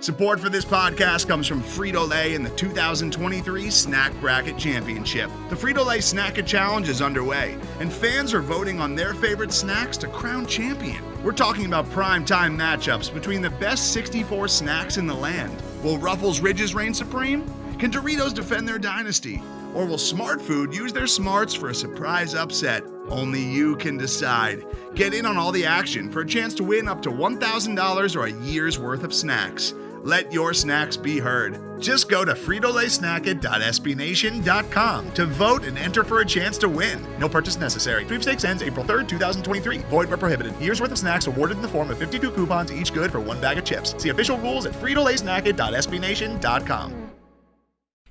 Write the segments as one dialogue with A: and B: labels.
A: Support for this podcast comes from Frito-Lay in the 2023 Snack Bracket Championship. The Frito-Lay Snack-It Challenge is underway, and fans are voting on their favorite snacks to crown champion. We're talking about prime-time matchups between the best 64 snacks in the land. Will Ruffles Ridges reign supreme? Can Doritos defend their dynasty? Or will Smart Food use their smarts for a surprise upset? Only you can decide. Get in on all the action for a chance to win up to $1,000 or a year's worth of snacks. Let your snacks be heard. Just go to fritolaysnacket.sbnation.com to vote and enter for a chance to win. No purchase necessary. Sweepstakes ends April 3rd, 2023. Void where prohibited. Year's worth of snacks awarded in the form of 52 coupons, each good for one bag of chips. See official rules at fritolaysnacket.sbnation.com.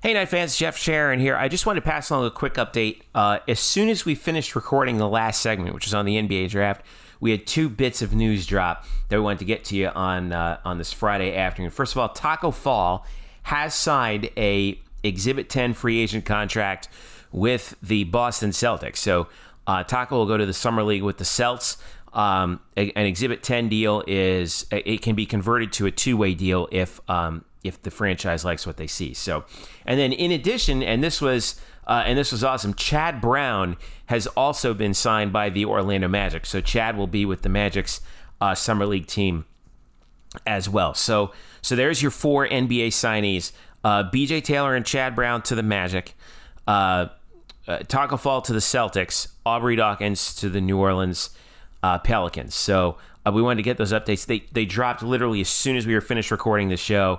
B: Hey, Night fans, Jeff Sharon here. I just wanted to pass along a quick update. As soon as we finished recording the last segment, which was on the NBA draft, we had two bits of news drop that we wanted to get to you on this Friday afternoon. First of all, Tacko Fall has signed a Exhibit 10 free agent contract with the Boston Celtics. So Tacko will go to the Summer League with the Celts. An Exhibit 10 deal it can be converted to a two-way deal if the franchise likes what they see. So, and then in addition, and this was awesome, Chad Brown has also been signed by the Orlando Magic. So Chad will be with the Magic's Summer League team as well. So there's your four NBA signees. BJ Taylor and Chad Brown to the Magic. Tacko Fall to the Celtics. Aubrey Dawkins to the New Orleans Pelicans. So we wanted to get those updates. They dropped literally as soon as we were finished recording the show,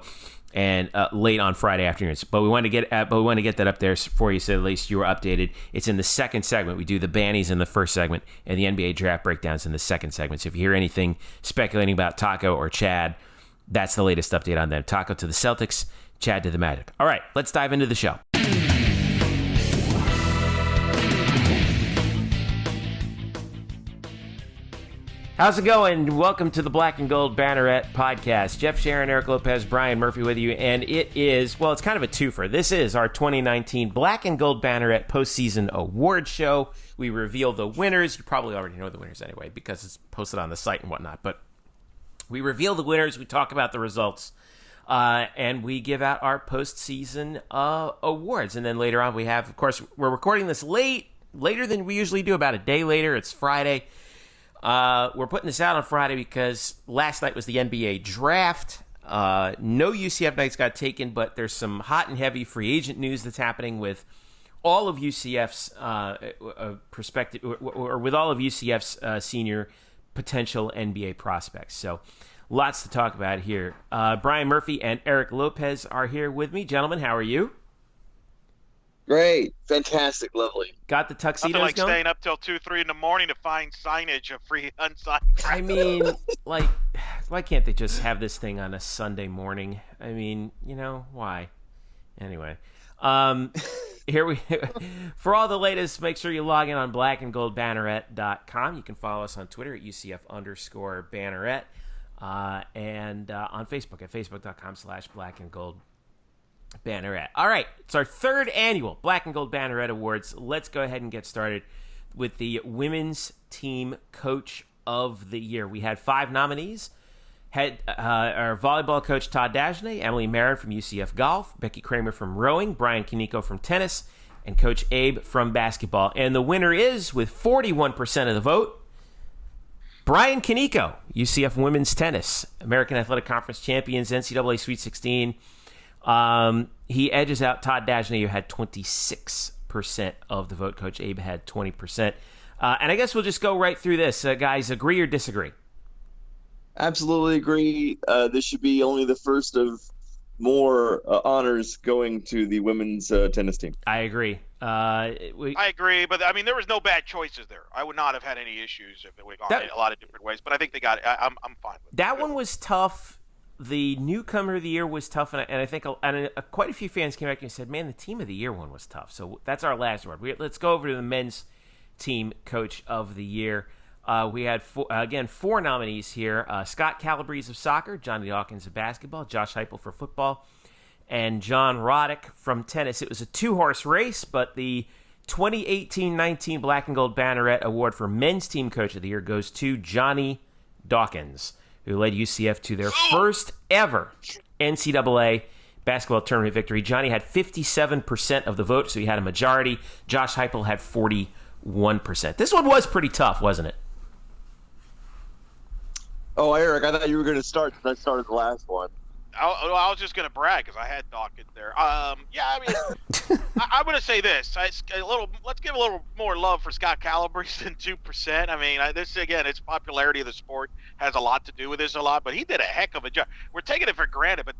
B: and late on Friday afternoons. But we want to get that up there for you, so at least you were updated. It's in the second segment. We do the bannies in the first segment, and the NBA draft breakdowns in the second segment. So if you hear anything speculating about Tacko or Chad, that's the latest update on them. Tacko to the Celtics, Chad to the Magic. All right, let's dive into the show. How's it going? Welcome to the Black and Gold Banneret podcast. Jeff Sharon, Eric Lopez, Brian Murphy with you, and it's kind of a twofer. This is our 2019 Black and Gold Banneret postseason award show. We reveal the winners. You probably already know the winners anyway because it's posted on the site and whatnot, but we reveal the winners, we talk about the results, and we give out our postseason awards. And then later on we have, of course, we're recording this later than we usually do, about a day later. It's Friday. We're putting this out on Friday because last night was the NBA draft. No UCF nights got taken, but there's some hot and heavy free agent news that's happening with all of UCF's perspective, or with all of UCF's senior potential NBA prospects. So lots to talk about here. Brian Murphy and Eric Lopez are here with me. Gentlemen, how are you?
C: Great. Fantastic. Lovely.
B: Got the tuxedos
D: Nothing like
B: going?
D: staying up till 2, 3 in the morning to find signage of free unsigned.
B: I mean, like, why can't they just have this thing on a Sunday morning? I mean, why? Anyway, for all the latest, make sure you log in on blackandgoldbanneret.com. You can follow us on Twitter at UCF_Banneret, and on Facebook at facebook.com/blackandgold. Banneret. All right, it's our third annual Black and Gold Banneret Awards. Let's go ahead and get started with the Women's Team Coach of the Year. We had 5 nominees. Had our volleyball coach Todd Dagenais, Emily Marin from UCF Golf, Becky Kramer from rowing, Brian Kaneko from tennis, and Coach Abe from basketball. And the winner is, with 41% of the vote, Brian Kaneko, UCF Women's Tennis, American Athletic Conference champions, NCAA Sweet 16. He edges out Todd Dagenais, who had 26% of the vote. Coach Abe had 20%. And I guess we'll just go right through this. Guys, agree or disagree?
C: Absolutely agree. This should be only the first of more honors going to the women's tennis team.
B: I agree.
D: I agree, but I mean, there was no bad choices there. I would not have had any issues if it would have gone a lot of different ways, but I think they got it. I'm fine with it.
B: That one was tough. The Newcomer of the Year was tough, and I think quite a few fans came back and said, man, the Team of the Year one was tough. So that's our last word. Let's go over to the Men's Team Coach of the Year. We had, four nominees here. Scott Calabrese of soccer, Johnny Dawkins of basketball, Josh Heupel for football, and John Roddick from tennis. It was a 2-horse race, but the 2018-19 Black and Gold Banneret Award for Men's Team Coach of the Year goes to Johnny Dawkins, who led UCF to their first ever NCAA basketball tournament victory. Johnny had 57% of the vote, so he had a majority. Josh Heupel had 41%. This one was pretty tough, wasn't it?
C: Oh, Eric, I thought you were going to start since I started the last one.
D: I was just going to brag because I had Dawkins there. Yeah, I mean, I'm going to say this. Let's give a little more love for Scott Calabrese than 2%. I mean, this, again, its popularity of the sport has a lot to do with this but he did a heck of a job. We're taking it for granted, but,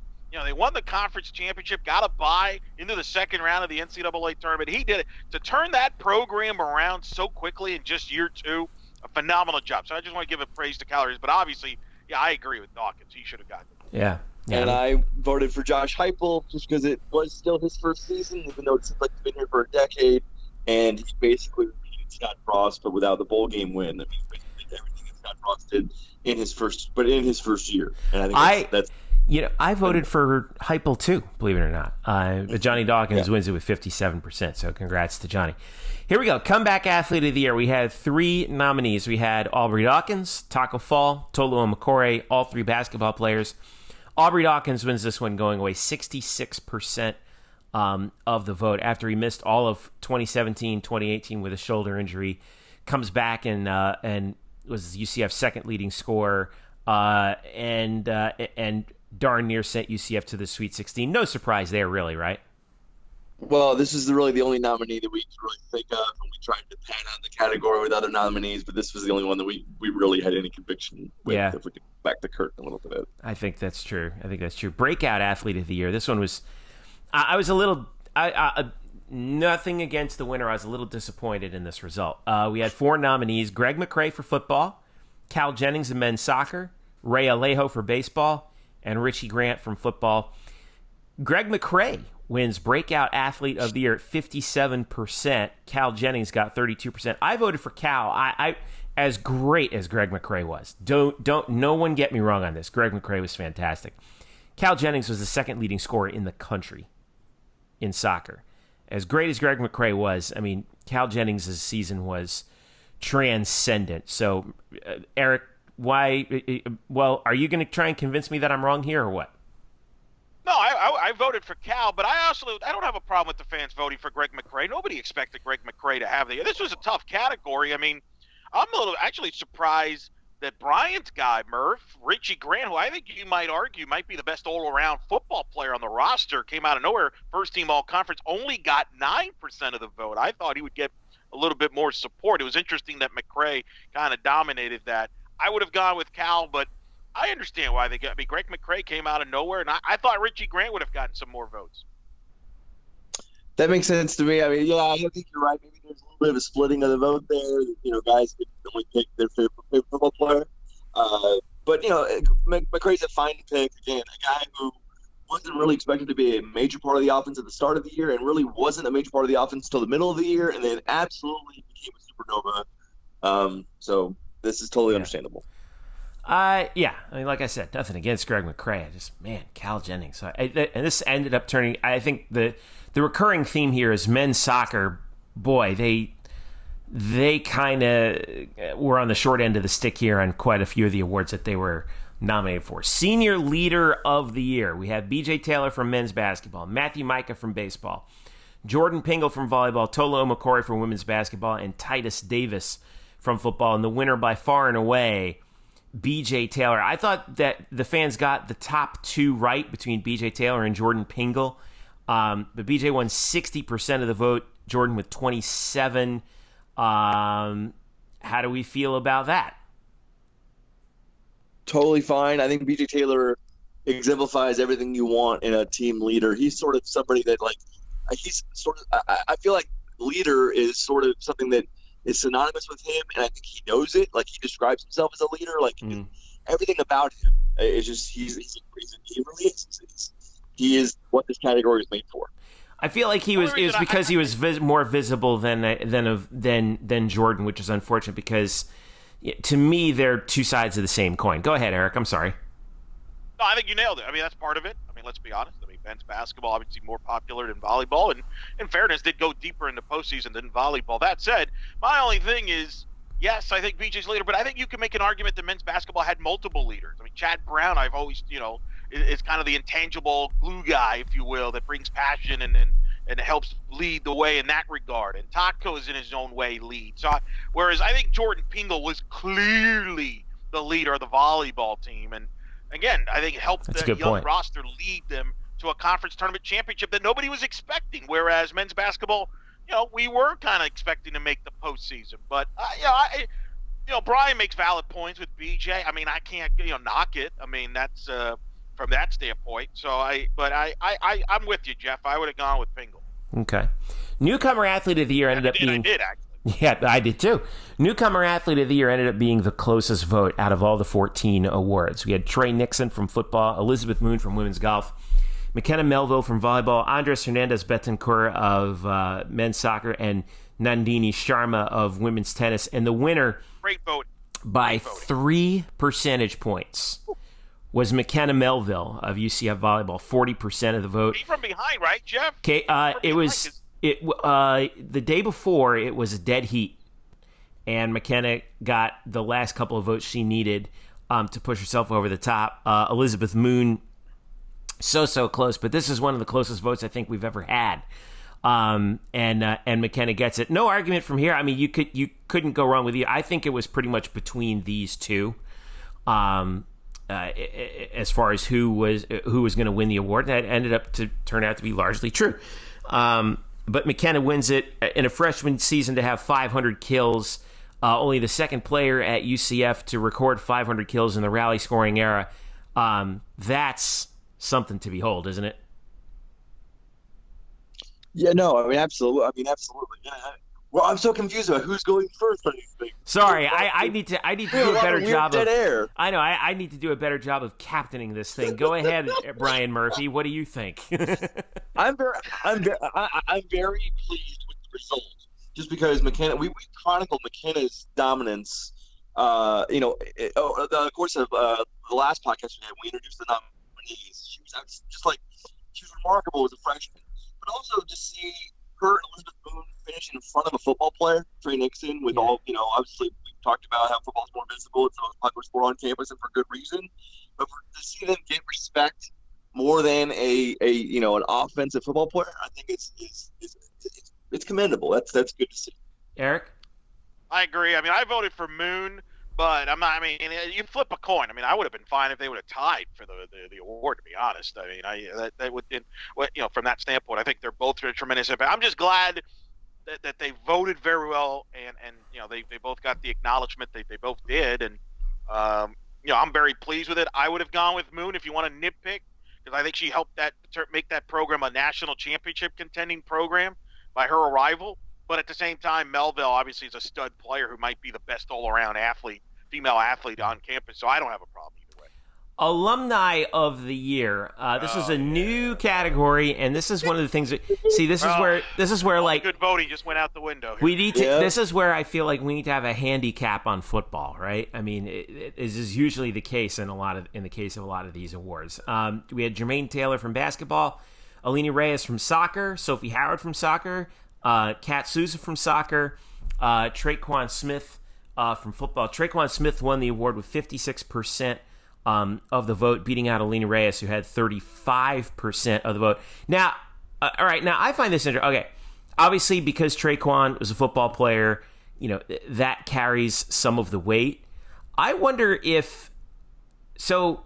D: they won the conference championship, got a bye into the second round of the NCAA tournament. He did it. To turn that program around so quickly in just year 2, a phenomenal job. So I just want to give a praise to Calabrese, but obviously, yeah, I agree with Dawkins. He should have gotten it.
B: Yeah.
C: And I voted for Josh Heupel just because it was still his first season, even though it seems like he's been here for a decade. And he basically repeated Scott Frost, but without the bowl game win. I mean, basically everything that Scott Frost did in his first year. And I think that's
B: I voted for Heupel too, believe it or not. But Johnny Dawkins wins it with 57%. So congrats to Johnny. Here we go. Comeback Athlete of the Year. We had 3 nominees. We had Aubrey Dawkins, Tacko Fall, Tolu Omokore, all 3 basketball players. Aubrey Dawkins wins this one, going away 66% of the vote after he missed all of 2017, 2018 with a shoulder injury. Comes back and was UCF's second leading scorer and darn near sent UCF to the Sweet 16. No surprise there, really, right?
C: Well, this is really the only nominee that we could really think of, and we tried to pan out the category with other nominees, but this was the only one that we really had any conviction with.
B: Yeah.
C: If we could back the curtain a little bit.
B: I think that's true. Breakout Athlete of the Year. This one was I was a little nothing against the winner. I was a little disappointed in this result. We had 4 nominees: Greg McCrae for football, Cal Jennings in men's soccer, Ray Alejo for baseball, and Richie Grant from football. Greg McCrae wins Breakout Athlete of the Year at 57%. Cal Jennings got 32%. I voted for Cal. I as great as Greg McCrae was. Don't no one get me wrong on this. Greg McCrae was fantastic. Cal Jennings was the second leading scorer in the country in soccer. As great as Greg McCrae was, I mean, Cal Jennings' season was transcendent. So, Eric, are you going to try and convince me that I'm wrong here or what?
D: No, I voted for Cal, but I don't have a problem with the fans voting for Greg McCrae. Nobody expected Greg McCrae to have this was a tough category. I mean, I'm a little actually surprised that Bryant's guy, Murph, Richie Grant, who I think you might argue might be the best all-around football player on the roster, came out of nowhere, first-team all-conference, only got 9% of the vote. I thought he would get a little bit more support. It was interesting that McCrae kind of dominated that. I would have gone with Cal, but I understand why they got. I mean, Greg McCrae came out of nowhere, and I thought Richie Grant would have gotten some more votes.
C: That makes sense to me. I mean, yeah, I think you're right. Maybe there's a little bit of a splitting of the vote there. Guys could only pick their favorite football player. But McCrae's a fine pick. Again, a guy who wasn't really expected to be a major part of the offense at the start of the year, and really wasn't a major part of the offense until the middle of the year, and then absolutely became a supernova. So this is totally understandable.
B: I mean, like I said, nothing against Greg McCrae. Cal Jennings. And this ended up turning. I think the recurring theme here is men's soccer. Boy, they kind of were on the short end of the stick here on quite a few of the awards that they were nominated for. Senior Leader of the Year. We have B.J. Taylor from men's basketball, Matthew Micah from baseball, Jordan Pingle from volleyball, Tolu Omokore from women's basketball, and Titus Davis from football. And the winner by far and away, B.J. Taylor. I thought that the fans got the top 2 right between B.J. Taylor and Jordan Pingle. But B.J. won 60% of the vote, Jordan with 27%. How do we feel about that?
C: Totally fine. I think B.J. Taylor exemplifies everything you want in a team leader. He's sort of somebody that, I feel like leader is sort of something that is synonymous with him, and I think he knows it. Like, he describes himself as a leader. Everything about him is just he really is. He is what this category is made for.
B: I feel like it was because he was more visible than Jordan, which is unfortunate because to me they're two sides of the same coin. Go ahead, Eric. I'm sorry.
D: No, I think you nailed it. I mean, that's part of it. I mean, let's be honest. I mean, men's basketball obviously more popular than volleyball, and in fairness, did go deeper into postseason than volleyball. That said, my only thing is, yes, I think BJ's leader, but I think you can make an argument that men's basketball had multiple leaders. I mean, Chad Brown, I've always, is kind of the intangible glue guy, if you will, that brings passion and helps lead the way in that regard. And Tacko is in his own way lead. So whereas I think Jordan Pingle was clearly the leader of the volleyball team, and again, I think helped the young roster lead them to a conference tournament championship that nobody was expecting. Whereas men's basketball, we were kind of expecting to make the postseason. But Brian makes valid points with BJ. I mean, I can't knock it. I mean, that's from that standpoint. So I'm with you, Jeff. I would have gone with Pingle.
B: Okay. Newcomer Athlete of the Year ended up being.
D: I did actually.
B: Yeah, I did too. Newcomer Athlete of the Year ended up being the closest vote out of all the 14 awards. We had Trey Nixon from football, Elizabeth Moon from women's golf, McKenna Melville from volleyball, Andres Hernandez Betancourt of men's soccer, and Nandini Sharma of women's tennis. And the winner,
D: great vote,
B: by 3 percentage points, was McKenna Melville of UCF volleyball. 40% of the vote.
D: From behind, right, Jeff?
B: Okay, it was. The day before, it was a dead heat, and McKenna got the last couple of votes she needed to push herself over the top. Elizabeth Moon, so close, but this is one of the closest votes I think we've ever had. And McKenna gets it. No argument from here. I mean, you couldn't go wrong with you. I think it was pretty much between these two, as far as who was going to win the award. And that ended up to turn out to be largely true. But McKenna wins it in a freshman season to have 500 kills, only the second player at UCF to record 500 kills in the rally scoring era. That's something to behold, isn't it?
C: Yeah, no, I mean, absolutely. Yeah. Well, I'm so confused about who's going first on these things.
B: Sorry, I need to do a better job of.
C: Air.
B: I know. I need to do a better job of captaining this thing. Go ahead, Brian Murphy. What do you think?
C: I'm very pleased with the result, just because McKenna. We chronicled McKenna's dominance. Of course, of the last podcast we had, we introduced the nominees. She was remarkable as a freshman, but also to see her and Elizabeth Moon finishing in front of a football player, Trey Nixon, with all, obviously we've talked about how football's more visible. It's the most popular sport on campus, and for good reason. But to see them get respect more than an offensive football player, I think it's commendable. That's good to see.
B: Eric?
D: I agree. I mean, I voted for Moon, but I'm not. I mean, you flip a coin. I mean, I would have been fine if they would have tied for the award. To be honest, I mean, that would, from that standpoint, I think they're both a tremendous impact. I'm just glad that they voted very well, and they both got the acknowledgement they both did, and I'm very pleased with it. I would have gone with Moon if you want to nitpick, because I think she helped make that program a national championship contending program by her arrival. But at the same time, Melville obviously is a stud player who might be the best all-around female athlete on campus, so I don't have a problem either way.
B: Alumni of the Year. This is a new category, and this is one of the things that this is where like
D: good voting just went out the window here.
B: We need to. Yeah. This is where I feel like we need to have a handicap on football, right? I mean, it is usually the case in the case of a lot of these awards. We had Jermaine Taylor from basketball, Alina Reyes from soccer, Sophie Howard from soccer, Kat Souza from soccer, Traquan Smith from football. Traquan Smith won the award with 56% of the vote, beating out Alina Reyes, who had 35% of the vote. Now, all right, now I find this interesting. Okay, obviously because Traquan was a football player, that carries some of the weight. I wonder if so.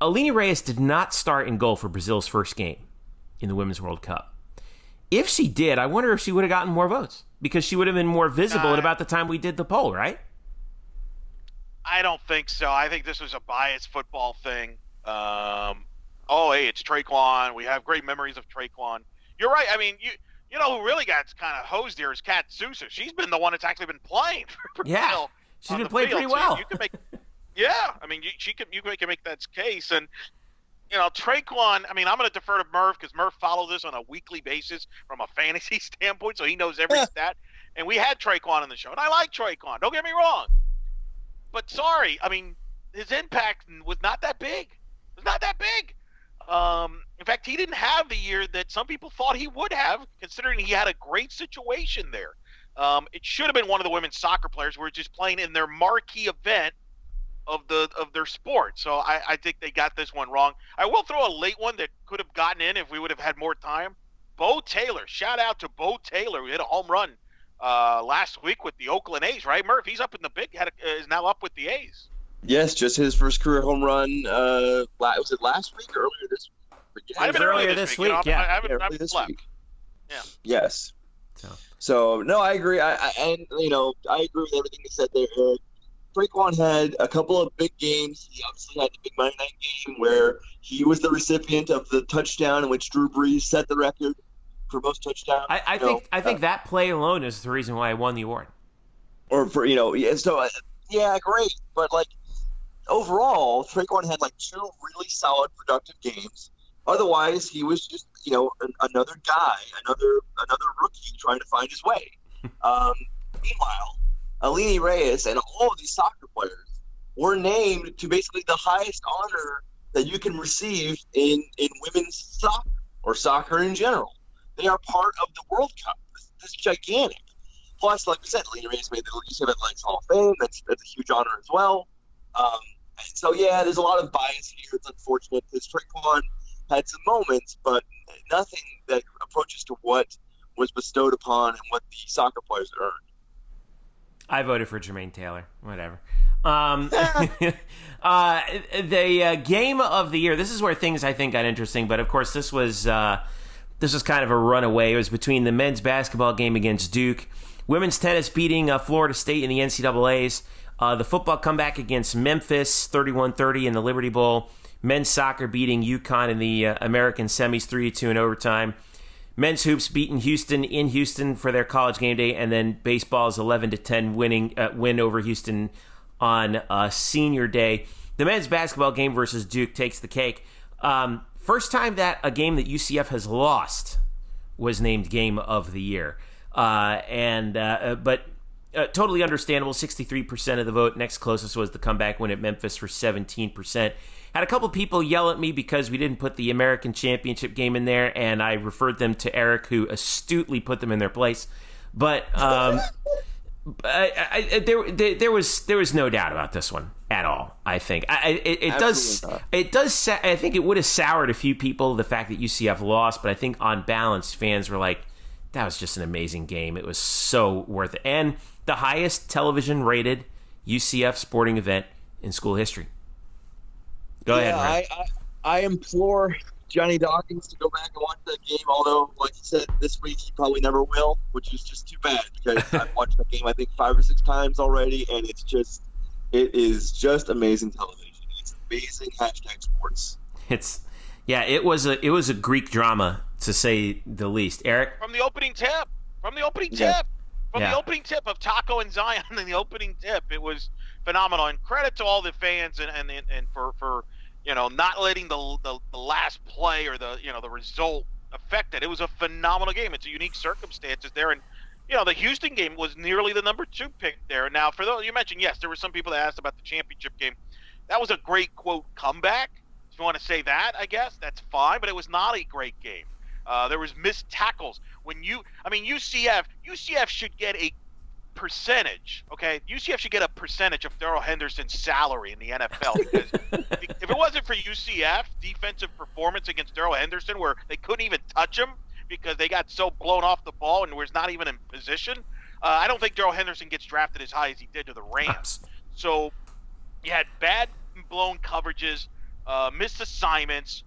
B: Alina Reyes did not start in goal for Brazil's first game in the Women's World Cup. If she did, I wonder if she would have gotten more votes, because she would have been more visible at about the time we did the poll, right?
D: I don't think so. I think this was a biased football thing. Hey, it's Traquan. We have great memories of Traquan. You're right. I mean, you know who really got kind of hosed here is Kat Souza. She's been the one that's actually been playing for Brazil.
B: Yeah, she's been playing pretty well.
D: You can make, I mean, you can make that case. And Traquan, I mean, I'm going to defer to Murph, because Murph follows this on a weekly basis from a fantasy standpoint, so he knows every stat. And we had Traquan on the show, and I like Traquan. Don't get me wrong. But sorry, I mean, his impact was not that big. It was not that big. In fact, he didn't have the year that some people thought he would have, considering he had a great situation there. It should have been one of the women's soccer players who were just playing in their marquee event of their sport. So I think they got this one wrong. I will throw a late one that could have gotten in if we would have had more time. Bo Taylor. Shout out to Bo Taylor. We hit a home run last week with the Oakland A's, right, Murph? He's up in the is now up with the A's.
C: Yes, just his first career home run. Was it last week or earlier this week?
D: Might have been earlier this week.
B: Yeah.
D: I haven't
C: earlier this
D: slept.
C: week.
D: Yeah.
C: Yes. So no, I agree. I agree with everything you said there, Eric. Traquan had a couple of big games. He obviously had the big Monday night game where he was the recipient of the touchdown in which Drew Brees set the record for most touchdowns.
B: I think that play alone is the reason why I won the award.
C: Or for great, but like overall, Traquan had like 2 really solid, productive games. Otherwise, he was just another guy, another rookie trying to find his way. Meanwhile, Alini Reyes and all of these soccer players were named to basically the highest honor that you can receive in women's soccer or soccer in general. They are part of the World Cup. This is gigantic. Plus, like we said, Alini Reyes made the UCF Athletics Hall of Fame. That's a huge honor as well. So, yeah, there's a lot of bias here. It's unfortunate because Traquan had some moments, but nothing that approaches to what was bestowed upon and what the soccer players had earned.
B: I voted for Jermaine Taylor. Whatever. The game of the year. This is where things I think got interesting. But of course, this was kind of a runaway. It was between the men's basketball game against Duke, women's tennis beating Florida State in the NCAA's, the football comeback against Memphis, 31-30 in the Liberty Bowl, men's soccer beating UConn in the American semis 3-2 in overtime. Men's hoops beating Houston in Houston for their college game day, and then baseball's 11-10 win over Houston on senior day. The men's basketball game versus Duke takes the cake. First time that a game that UCF has lost was named Game of the Year, but totally understandable. 63% of the vote. Next closest was the comeback win at Memphis for 17%. Had a couple people yell at me because we didn't put the American Championship game in there, and I referred them to Eric, who astutely put them in their place. But there was no doubt about this one at all. I think it does. I think it would have soured a few people, the fact that UCF lost, but I think on balance, fans were like, "That was just an amazing game. It was so worth it," and the highest television rated UCF sporting event in school history. Go ahead, Ryan.
C: I implore Johnny Dawkins to go back and watch that game, although, like you said, this week he probably never will, which is just too bad because I've watched that game, I think, 5 or 6 times already, and it is just amazing television. It's amazing #sports.
B: It was a Greek drama, to say the least. Eric?
D: From the opening tip of Tacko and Zion in the opening tip, it was phenomenal. And credit to all the fans and for not letting the last play or the result affect it. It was a phenomenal game. It's a unique circumstances there, and the Houston game was nearly the number 2 pick there. Now, for those you mentioned, yes, there were some people that asked about the championship game. That was a great quote comeback. If you want to say that, I guess that's fine, but it was not a great game. There was missed tackles. UCF should get a percentage, okay? UCF should get a percentage of Darrell Henderson's salary in the NFL because if it wasn't for UCF defensive performance against Darrell Henderson, where they couldn't even touch him because they got so blown off the ball and was not even in position, I don't think Darrell Henderson gets drafted as high as he did to the Rams. So you had bad blown coverages, missed assignments,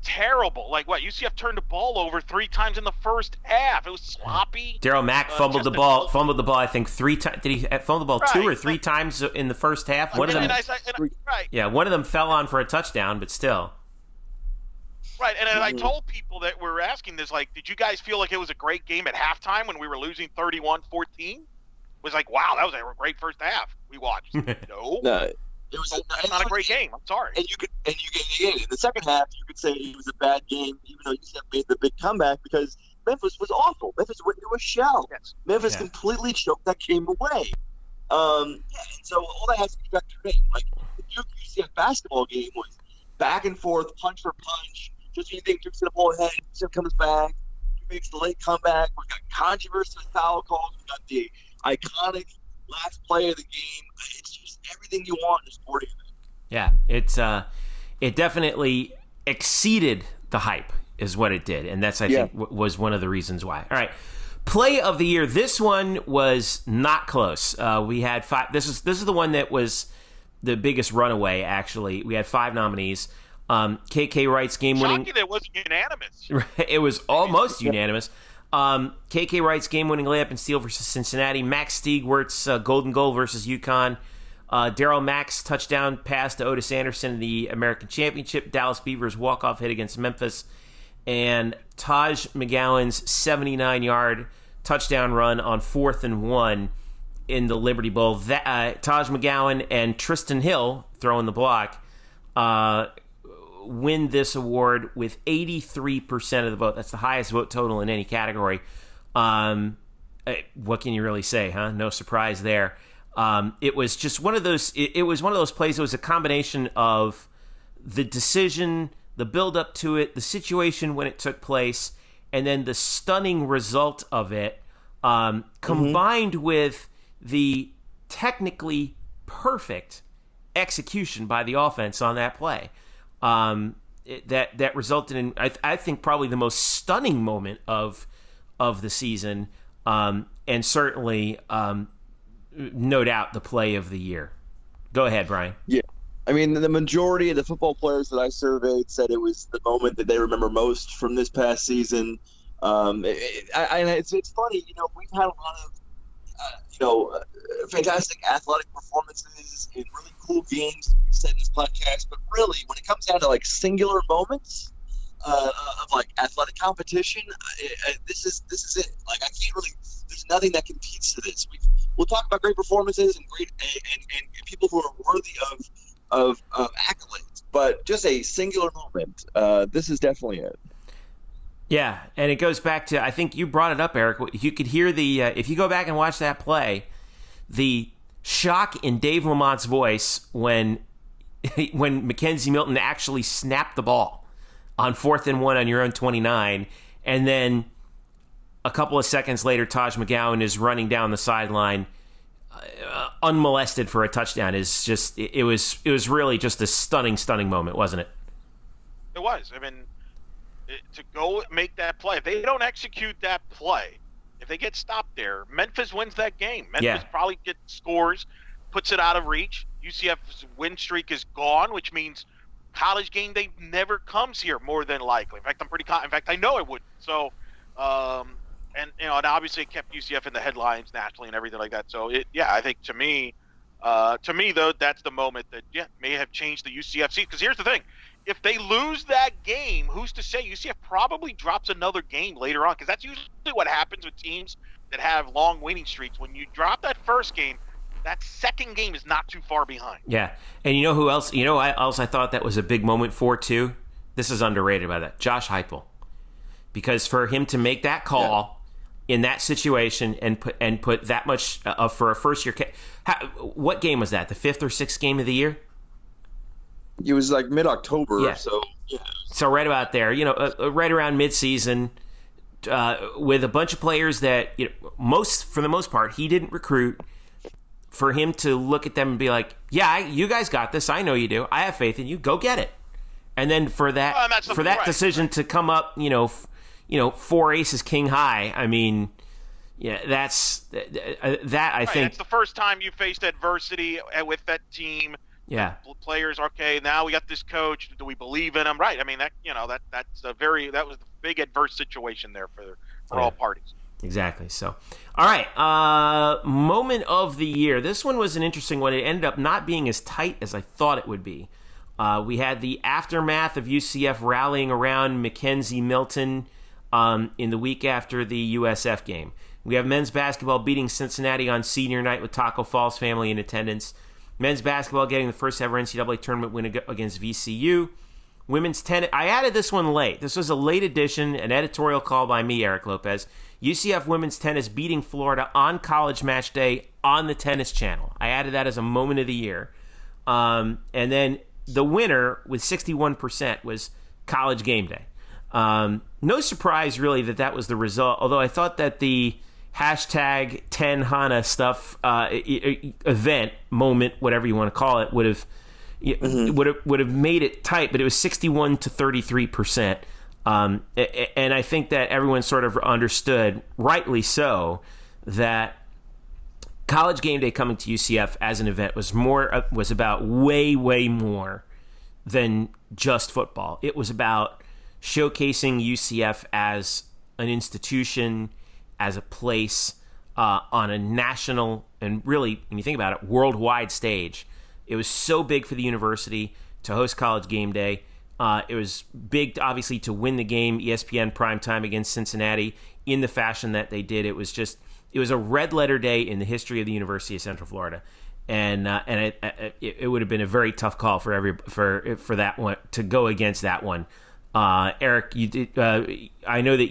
D: terrible. Like what? UCF turned the ball over 3 times in the first half. It was sloppy.
B: Daryl Mack fumbled the ball. I think 3 times. Did he fumble the ball 2 or 3 times in the first half? One of them fell on for a touchdown, but still.
D: Right, and I told people that were asking this, like, did you guys feel like it was a great game at halftime when we were losing 31-14? Was like, wow, that was a great first half we watched. No.
C: It was
D: not a great game. I'm sorry.
C: And you get in the second half. You could say it was a bad game, even though UCF made the big comeback because Memphis was awful. Memphis went into a shell.
D: Yes.
C: Memphis completely choked that game away. And so all that has to be factored in. Like the Duke UCF basketball game was back and forth, punch for punch. Just when you think Duke's gonna pull ahead, UCF comes back, makes the late comeback. We got controversy with foul calls. We got the iconic last play of the game. It's just everything you want in a sporting event.
B: Yeah, it definitely exceeded the hype is what it did, and that's I think was one of the reasons why. All right, play of the year. This one was not close. We had 5. This is the one that was the biggest runaway. Actually, we had 5 nominees. KK Wright's game-winning.
D: Shocking, it wasn't unanimous.
B: It was almost unanimous. KK Wright's game-winning layup and steal versus Cincinnati. Max Stiegwert's golden goal versus UConn. Darryl Mack's touchdown pass to Otis Anderson in the American Championship. Dallas Beavers' walk-off hit against Memphis. And Taj McGowan's 79-yard touchdown run on 4th and 1 in the Liberty Bowl. Taj McGowan and Tristan Hill, throwing the block, win this award with 83% of the vote. That's the highest vote total in any category. What can you really say, huh? No surprise there. It was just one of those. It was one of those plays. It was a combination of the decision, the build up to it, the situation when it took place, and then the stunning result of it, combined with the technically perfect execution by the offense on that play. That resulted in, I think, probably the most stunning moment of the season, and certainly, no doubt, the play of the year. Go ahead, Brian.
C: Yeah. I mean, the majority of the football players that I surveyed said it was the moment that they remember most from this past season. And it's funny, we've had a lot of, fantastic athletic performances in really cool games, we said in this podcast, but really, when it comes down to, singular moments of, athletic competition, this is it. I can't really, there's nothing that competes to this. We'll talk about great performances and great and people who are worthy of accolades, but just a singular moment. This is definitely it.
B: Yeah, and it goes back to, I think you brought it up, Eric. You could hear if you go back and watch that play, the shock in Dave Lamont's voice when Mackenzie Milton actually snapped the ball on 4th and 1 on your own 29, and then a couple of seconds later, Taj McGowan is running down the sideline, unmolested for a touchdown. Is just it was really just a stunning moment, wasn't it?
D: It was. I mean, to go make that play, if they don't execute that play, if they get stopped there, Memphis wins that game. Memphis probably gets scores, puts it out of reach. UCF's win streak is gone, which means college game day never comes here, more than likely. In fact, I know it would. So, and obviously it kept UCF in the headlines nationally and everything like that. So I think to me though, that's the moment that may have changed the UCF season. Because here's the thing: if they lose that game, who's to say UCF probably drops another game later on? Because that's usually what happens with teams that have long winning streaks. When you drop that first game, that second game is not too far behind. Yeah, and you know who else? I thought that was a big moment for too. This is underrated by that, Josh Heupel, because for him to make that call in that situation and put that much for a first year. What game was that? The 5th or 6th game of the year?
C: It was mid-October.
B: Yeah. So right about there, right around mid-season, with a bunch of players that for the most part he didn't recruit. For him to look at them and be like, you guys got this. I know you do. I have faith in you. Go get it. And then for that decision to come up, 4 aces king high. I mean, that's that. I think it's the first time you faced adversity with that team. Yeah, players. Okay, now we got this coach. Do we believe in him? Right. I mean, that was a big adverse situation there for all parties. Exactly. So, all right. Moment of the year. This one was an interesting one. It ended up not being as tight as I thought it would be. We had the aftermath of UCF rallying around Mackenzie Milton in the week after the USF game. We have men's basketball beating Cincinnati on senior night with Tacko Fall's family in attendance. Men's basketball getting the first ever NCAA tournament win against VCU. Women's tennis. I added this one late. This was a late edition, an editorial call by me, Eric Lopez. UCF women's tennis beating Florida on College Match Day on the Tennis Channel. I added that as a moment of the year. And then the winner with 61% was College Game Day. No surprise, really, that was the result, although I thought that the hashtag 10 Hana stuff, event, moment, whatever you want to call it, would have made it tight, but it was 61 to 33%. And I think that everyone sort of understood, rightly so, that College Game Day coming to UCF as an event was about way more than just football. It was about showcasing UCF as an institution, as a place on a national and really, when you think about it, worldwide stage. It was so big for the university to host College Game Day. It was big, obviously, to win the game, ESPN primetime against Cincinnati in the fashion that they did. It was a red letter day in the history of the University of Central Florida, and it would have been a very tough call for that one to go against that one. Eric, you did. I know that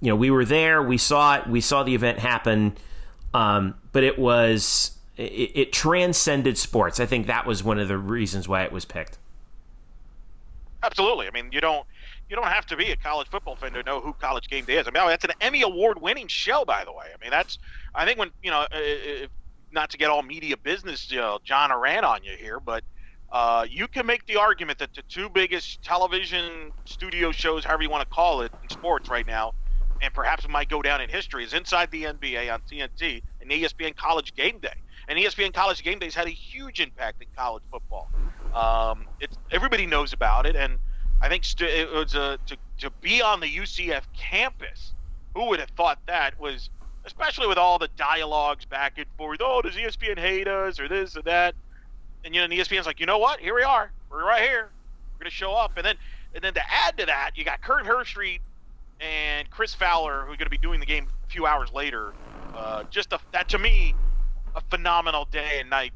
B: we were there. We saw it. We saw the event happen, but it transcended sports. I think that was one of the reasons why it was picked.
D: Absolutely. I mean, you don't have to be a college football fan to know who College Game Day is. I mean, that's an Emmy Award-winning show, by the way. I mean, I think when not to get all media business, John Oran on you here, but you can make the argument that the two biggest television studio shows, however you want to call it, in sports right now, and perhaps it might go down in history, is Inside the NBA on TNT and ESPN College Game Day. And ESPN College Game Day has had a huge impact in college football. Everybody knows about it, and I think it was to be on the UCF campus. Who would have thought that was, especially with all the dialogues back and forth? Oh, does ESPN hate us or this or that? And and ESPN's like, you know what? Here we are. We're right here. We're gonna show up. And then to add to that, you got Kurt Herstreet and Chris Fowler, who are going to be doing the game a few hours later. That to me, a phenomenal day and night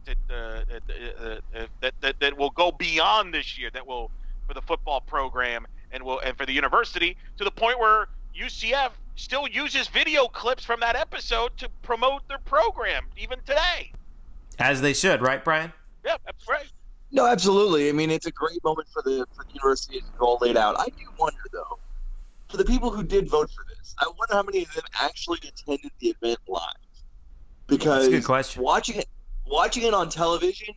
D: that will go beyond this year. That will, for the football program and for the university, to the point where UCF still uses video clips from that episode to promote their program even today.
B: As they should, right, Brian?
D: Yeah, that's right.
C: No, absolutely. I mean, it's a great moment for the university. It's all laid out. I do wonder, though, for the people who did vote for this, I wonder how many of them actually attended the event live. Because
B: that's a good question.
C: Watching it on television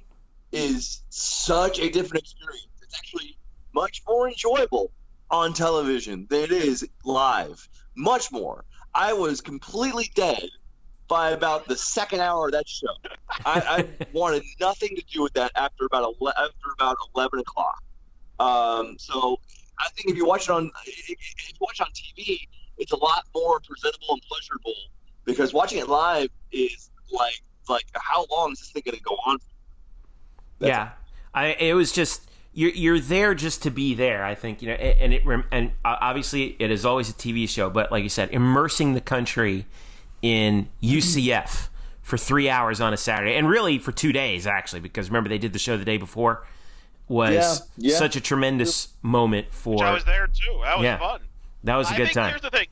C: is such a different experience. It's actually much more enjoyable on television than it is live. Much more. I was completely dead by about the second hour of that show. I wanted nothing to do with that after about 11 o'clock. So I think if you watch it on TV, it's a lot more presentable and pleasurable, because watching it live is like how long is this thing going to go on for?
B: It was just you're there just to be there. I think and obviously it is always a TV show, but like you said, immersing the country in UCF for 3 hours on a Saturday, and really for 2 days actually, because remember they did the show the day before. Was such a tremendous moment for.
D: Which I was there too. That was fun.
B: That was a good time.
D: Here's the thing: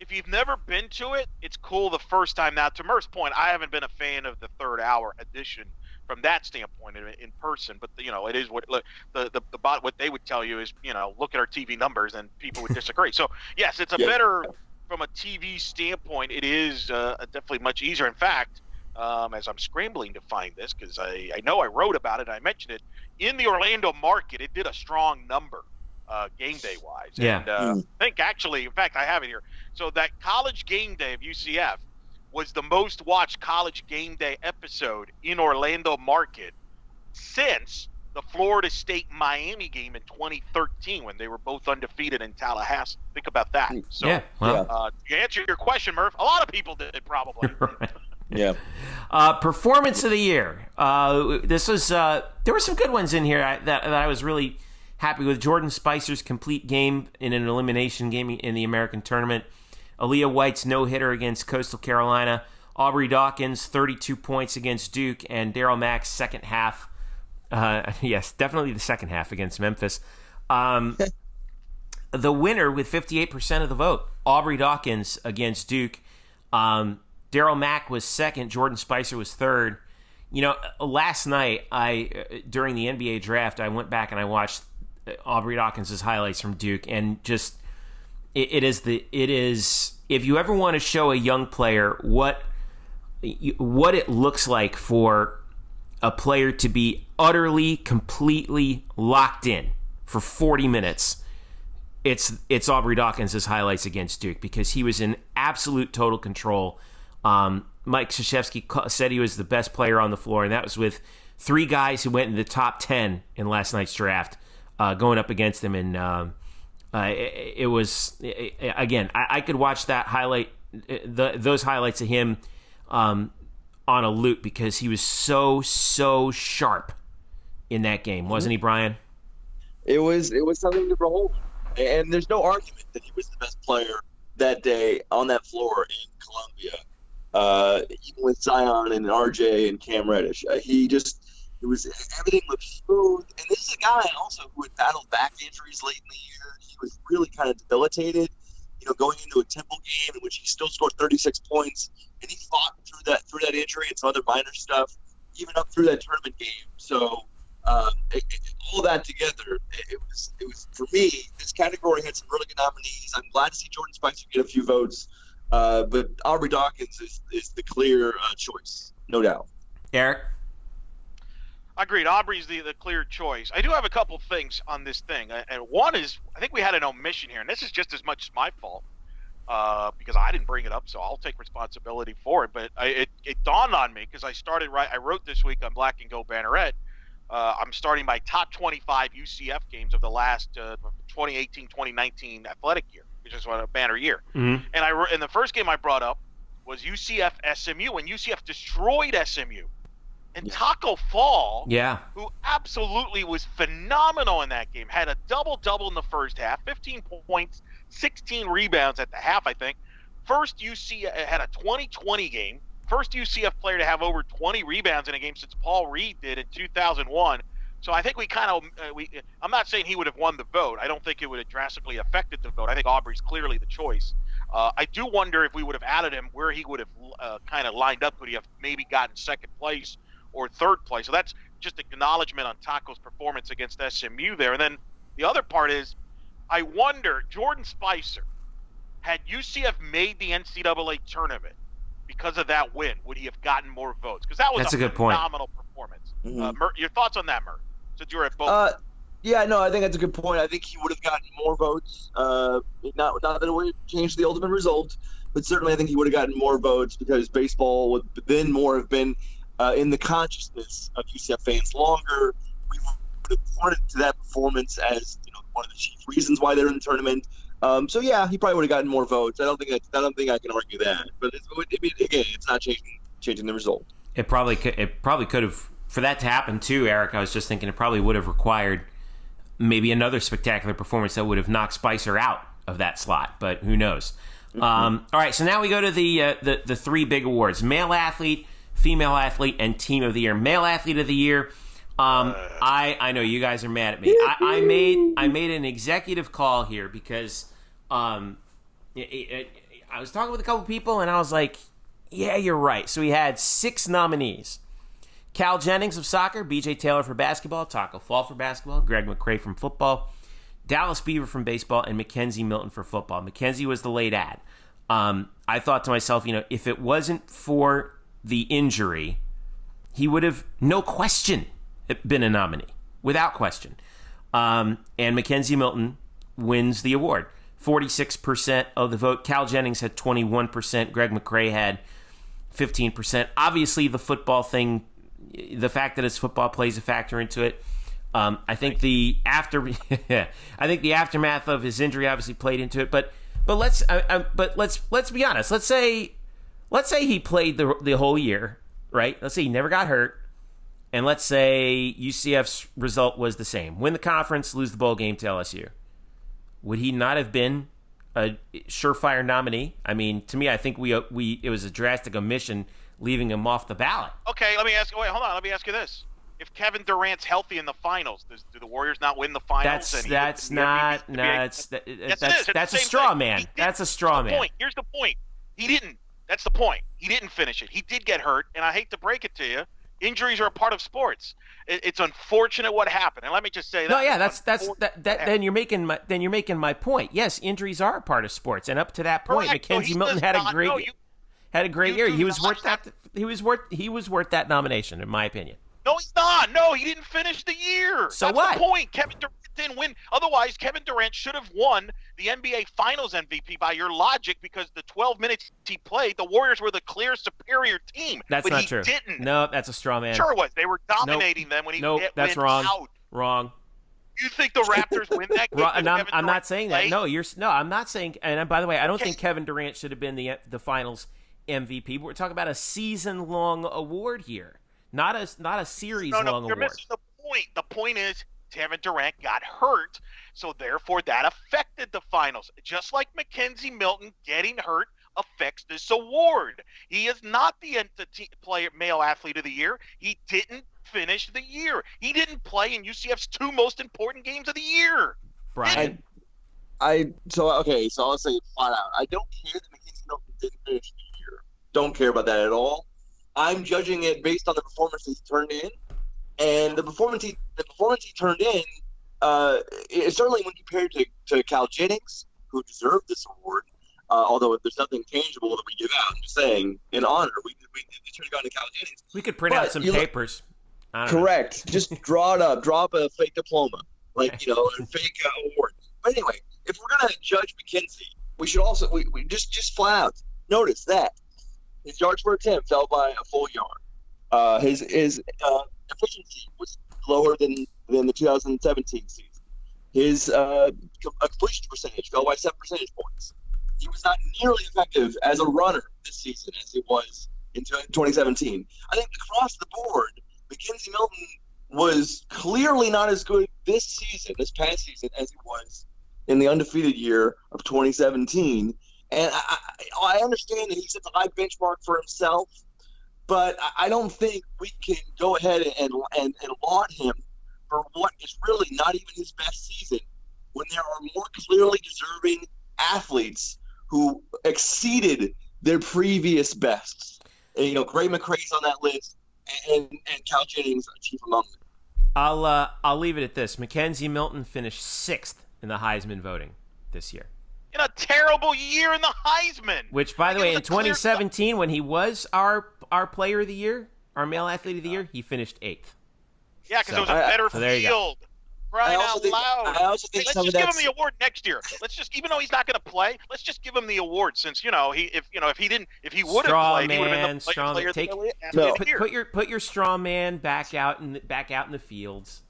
D: if you've never been to it, it's cool the first time. Now, to Murph's point, I haven't been a fan of the third hour edition from that standpoint in person. But it is what what they would tell you is look at our TV numbers, and people would disagree. So yes, it's a better from a TV standpoint. It is definitely much easier. In fact, as I'm scrambling to find this, because I know I wrote about it, I mentioned it. In the Orlando market, it did a strong number, game day wise.
B: Yeah.
D: And I think actually, in fact, I have it here. So that College Game Day of UCF was the most watched College Game Day episode in Orlando market since the Florida State Miami game in 2013, when they were both undefeated in Tallahassee. Think about that. So, to answer your question, Murph, a lot of people did probably.
B: Right.
C: Yeah.
B: Performance of the year. This was there were some good ones in here that I was really happy with. Jordan Spicer's complete game in an elimination game in the American tournament. Aaliyah White's no-hitter against Coastal Carolina. Aubrey Dawkins, 32 points against Duke. And Daryl Mack's second half. Yes, definitely the second half against Memphis. The winner with 58% of the vote, Aubrey Dawkins against Duke. Daryl Mack was second. Jordan Spicer was third. Last night, during the NBA draft, I went back and I watched Aubrey Dawkins' highlights from Duke, and just it is if you ever want to show a young player what it looks like for a player to be utterly, completely locked in for 40 minutes, it's Aubrey Dawkins' highlights against Duke, because he was in absolute total control. Mike Krzyzewski said he was the best player on the floor, and that was with 3 guys who went in the top 10 in last night's draft going up against him. And it was, again, I could watch that highlight, those highlights of him on a loop, because he was so sharp in that game, wasn't he, Brian? It was
C: something to behold. And there's no argument that he was the best player that day on that floor in Columbia, even with Zion and RJ and Cam Reddish. Everything looked smooth. And this is a guy also who had battled back injuries late in the year. He was really kind of debilitated, going into a Temple game in which he still scored 36 points, and he fought through that injury and some other minor stuff, even up through that tournament game. So all that together, it was for me. This category had some really good nominees. I'm glad to see Jordan Spicer get a few votes, but Aubrey Dawkins is the clear choice, no doubt.
B: Eric?
D: Agreed. Aubrey's the clear choice. I do have a couple things on this thing, and one is I think we had an omission here, and this is just as much my fault because I didn't bring it up, so I'll take responsibility for it. But it dawned on me because I wrote this week on Black and Gold Banneret. I'm starting my top 25 UCF games of the last 2018-2019 athletic year, which is a banner year.
B: Mm-hmm.
D: And the first game I brought up was UCF SMU, and UCF destroyed SMU. And Tacko Fall, who absolutely was phenomenal in that game, had a double-double in the first half, 15 points, 16 rebounds at the half, I think. First UCF had a 20-20 game. First UCF player to have over 20 rebounds in a game since Paul Reed did in 2001. So I think we kind of I'm not saying he would have won the vote. I don't think it would have drastically affected the vote. I think Aubrey's clearly the choice. I do wonder if we would have added him, where he would have kind of lined up. Would he have maybe gotten second place or third place? So that's just acknowledgement on Tacko's performance against SMU there. And then the other part is, I wonder, Jordan Spicer, had UCF made the NCAA tournament because of that win, would he have gotten more votes? Because that was a good phenomenal performance.
C: Mm-hmm.
D: Your thoughts on that, Murph? Since you were at both.
C: Yeah, no, I think that's a good point. I think he would have gotten more votes. Not that it would have changed the ultimate result, but certainly I think he would have gotten more votes because baseball would then more have been in the consciousness of UCF fans longer. We would have pointed to that performance as one of the chief reasons why they're in the tournament. So yeah, he probably would have gotten more votes. I don't think I can argue that. But again, it's not changing the result.
B: It probably could have, for that to happen too, Eric. I was just thinking it probably would have required maybe another spectacular performance that would have knocked Spicer out of that slot. But who knows? Mm-hmm. All right, so now we go to the 3 big awards: male athlete, female athlete, and team of the year. Male athlete of the year. I know you guys are mad at me. I made an executive call here because I was talking with a couple people and I was like, yeah, you're right. So we had 6 nominees: Cal Jennings of soccer, BJ Taylor for basketball, Tacko Fall for basketball, Greg McCrae from football, Dallas Beaver from baseball, and Mackenzie Milton for football. Mackenzie was the late ad. I thought to myself, if it wasn't for the injury, he would have, no question, been a nominee, without question. And Mackenzie Milton wins the award. 46% of the vote. Cal Jennings had 21%. Greg McCrae had 15%. Obviously, the football thing, the fact that it's football plays a factor into it. I think the aftermath of his injury obviously played into it. But let's be honest. Let's say he played the whole year, right? Let's say he never got hurt. And let's say UCF's result was the same. Win the conference, lose the bowl game to LSU. Would he not have been a surefire nominee? I mean, to me, I think it was a drastic omission leaving him off the ballot.
D: Okay, let me ask you this. If Kevin Durant's healthy in the finals, do the Warriors not win the finals?
B: That's a straw man. That's a straw man.
D: Here's the point. He didn't. That's the point. He didn't finish it. He did get hurt, and I hate to break it to you. Injuries are a part of sports. It's unfortunate what happened, and let me just say that.
B: No, yeah, that's then you're making my point. Yes, injuries are a part of sports, and up to that point,
D: Correct.
B: Mackenzie Milton had a great year. He was worth that. He was worth that nomination, in my opinion.
D: No, he's not. No, he didn't finish the year.
B: So
D: That's
B: what?
D: The point. Kevin Durant didn't win. Otherwise, Kevin Durant should have won the NBA Finals MVP by your logic, because the 12 minutes he played, the Warriors were the clear superior team.
B: That's
D: but
B: not
D: he
B: true.
D: Didn't.
B: No, that's a straw man.
D: Sure was. They were dominating them when he
B: Nope, that's
D: went
B: wrong.
D: out.
B: Wrong.
D: You think the Raptors win that game?
B: I'm not saying that. No, I'm not saying. And by the way, I don't think Kevin Durant should have been the Finals MVP. But we're talking about a season-long award here, not a series-long award.
D: You're missing the point. The point is Kevin Durant got hurt, so therefore that affected the Finals. Just like Mackenzie Milton getting hurt affects this award. He is not the male athlete of the year. He didn't finish the year. He didn't play in UCF's 2 most important games of the year.
B: Brian,
C: so I'll say it flat out. I don't care that Mackenzie Milton didn't finish the year. Don't care about that at all. I'm judging it based on the performance he turned in, and the performance he turned in, certainly when compared to Cal Jennings, who deserved this award. Although there's nothing tangible that we give out, I'm just saying, in honor, we should have gone to Cal Jennings.
B: we could print out some papers.
C: Correct. Just draw it up. Draw up a fake diploma, a fake award. But anyway, if we're gonna judge McKenzie, we should also we just flat out notice that his yards per attempt fell by a full yard. His efficiency was lower than the 2017 season. His completion percentage fell by 7 percentage points. He was not nearly effective as a runner this season as he was in 2017. I think across the board, Mackenzie Milton was clearly not as good this past season, as he was in the undefeated year of 2017. And I understand that he sets a high benchmark for himself, but I don't think we can go ahead and laud him for what is really not even his best season, when there are more clearly deserving athletes who exceeded their previous bests. And, Gray McCrae's on that list, and Cal Jennings are chief among them.
B: I'll leave it at this. Mackenzie Milton finished 6th in the Heisman voting this year.
D: In a terrible year in the Heisman.
B: Which, by the way, in 2017, when he was our player of the year, our male athlete of the year, he finished 8th.
D: Yeah, because it was a better field. Crying out loud.
C: I also think
D: let's just give him the award next year. Let's just, even though he's not going to play, let's just give him the award, since if he would have played, he would have been the player of the year.
B: Put your straw man back out in the fields.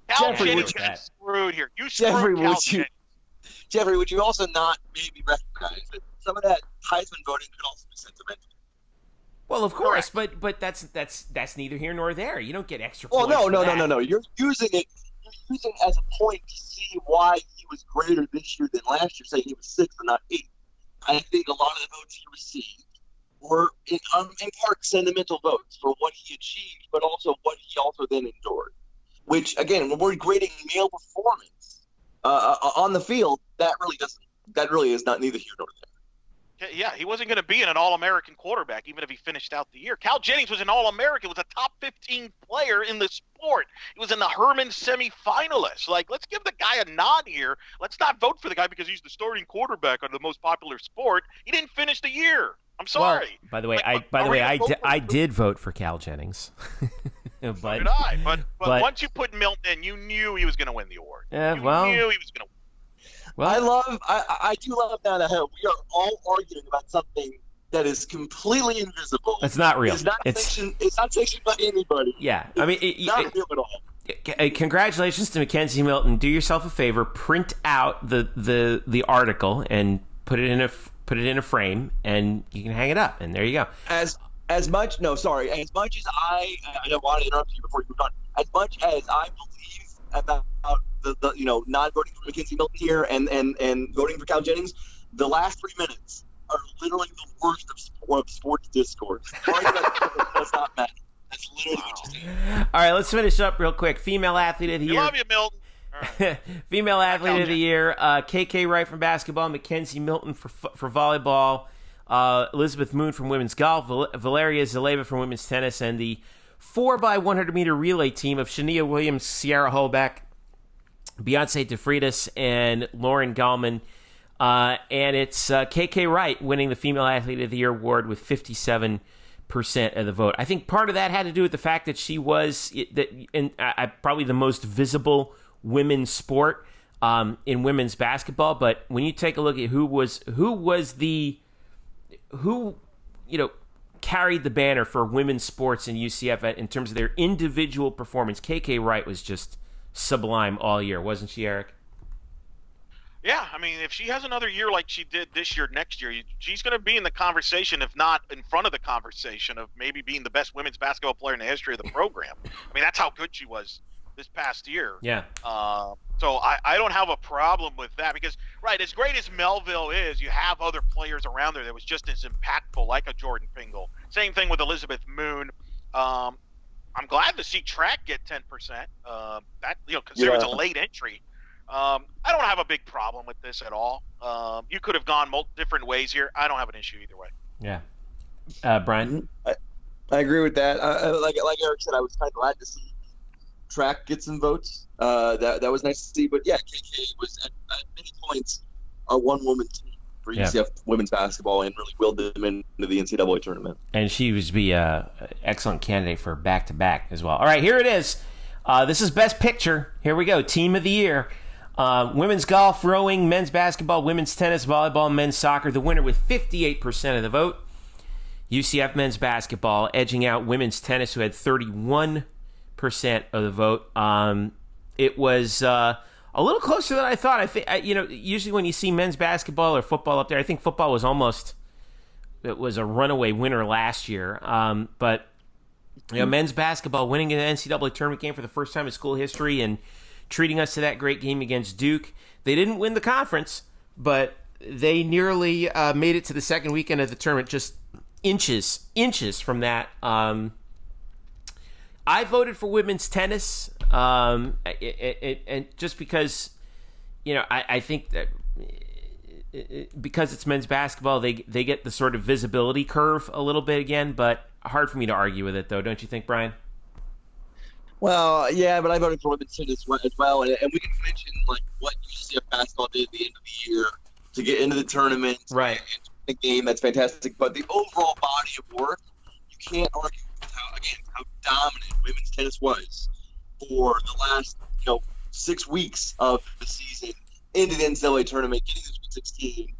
D: Cal Jennings got screwed here. You screwed Cal Jennings.
C: Jeffrey, would you also not maybe recognize that some of that Heisman voting could also be sentimental?
B: Well, of course, but that's neither here nor there. You don't get extra points.
C: Well, no. You're using it as a point to see why he was greater this year than last year, saying he was 6th and not 8th. I think a lot of the votes he received were in part sentimental votes for what he achieved, but also what he also then endured. Which, again, when we're grading male performance on the field, that really is not neither here nor there.
D: Yeah, he wasn't going to be an All-American quarterback, even if he finished out the year. Cal Jennings was an All-American, was a top 15 player in the sport. He was in the Herman semifinalists. Let's give the guy a nod here. Let's not vote for the guy because he's the starting quarterback on the most popular sport. He didn't finish the year. I'm sorry.
B: Well, I did vote for Cal Jennings.
D: So did I. But once you put Milton in, you knew he was going to win the award.
B: You
D: knew he was going to win.
C: Well, I do love now that we are all arguing about something that is completely invisible.
B: It's not real.
C: It's not sanctioned by anybody.
B: Yeah, I mean,
C: it's not real at all.
B: Congratulations to Mackenzie Milton. Do yourself a favor, print out the article and put it in a frame, and you can hang it up. And there you go. As much as I don't want to interrupt you before you move on. As much as I believe about the not voting for Mackenzie Milton here and voting for Cal Jennings, the last 3 minutes are literally the worst of sports discourse. Does not matter. That's literally what you're saying. All right, let's finish up real quick. Female athlete of the year.
D: I love you, Milton. Right.
B: Female athlete of the year, KK Wright from basketball, Mackenzie Milton for volleyball, Elizabeth Moon from women's golf, Valeria Zaleva from women's tennis, and the 4x100 meter relay team of Shania Williams, Sierra Holbeck, Beyonce DeFreitas, and Lauren Gallman. And it's KK Wright winning the Female Athlete of the Year award with 57% of the vote. I think part of that had to do with the fact that she was probably the most visible women's sport in women's basketball. But when you take a look at who carried the banner for women's sports in UCF in terms of their individual performance, KK Wright was just sublime all year, wasn't she, Eric?
D: Yeah, I mean, if she has another year like she did this year, next year, she's going to be in the conversation, if not in front of the conversation, of maybe being the best women's basketball player in the history of the program. I mean, that's how good she was this past year.
B: Yeah.
D: So I don't have a problem with that because, right, as great as Melville is, you have other players around there that was just as impactful, like a Jordan Pingle. Same thing with Elizabeth Moon. I'm glad to see track get 10%. Considering it's a late entry. I don't have a big problem with this at all. You could have gone different ways here. I don't have an issue either way.
B: Yeah. Brian?
C: I agree with that. Like Eric said, I was kind of glad to see track get some votes. That was nice to see. But yeah, KK was at many points a one-woman team for UCF women's basketball and really willed them into the NCAA tournament.
B: And she was an excellent candidate for back-to-back as well. All right, here it is. This is Best Picture. Here we go. Team of the Year. Women's golf, rowing, men's basketball, women's tennis, volleyball, men's soccer. The winner with 58% of the vote. UCF men's basketball edging out women's tennis, who had 31% of the vote. It was a little closer than I thought. I think usually when you see men's basketball or football up there, I think football was it was a runaway winner last year. But men's basketball winning an NCAA tournament game for the first time in school history and treating us to that great game against Duke. They didn't win the conference, but they nearly made it to the second weekend of the tournament, just inches from that. I voted for women's tennis, and just because, I think that because it's men's basketball, they get the sort of visibility curve a little bit again, but hard for me to argue with it, though. Don't you think, Brian?
C: Well, yeah, but I voted for women's tennis as well, and we can mention like what UCF basketball did at the end of the year to get into the tournament,
B: right?
C: And the game, that's fantastic. But the overall body of work, you can't argue with how dominant women's tennis was for the last 6 weeks of the season into the NCAA tournament, getting to the Sweet 16,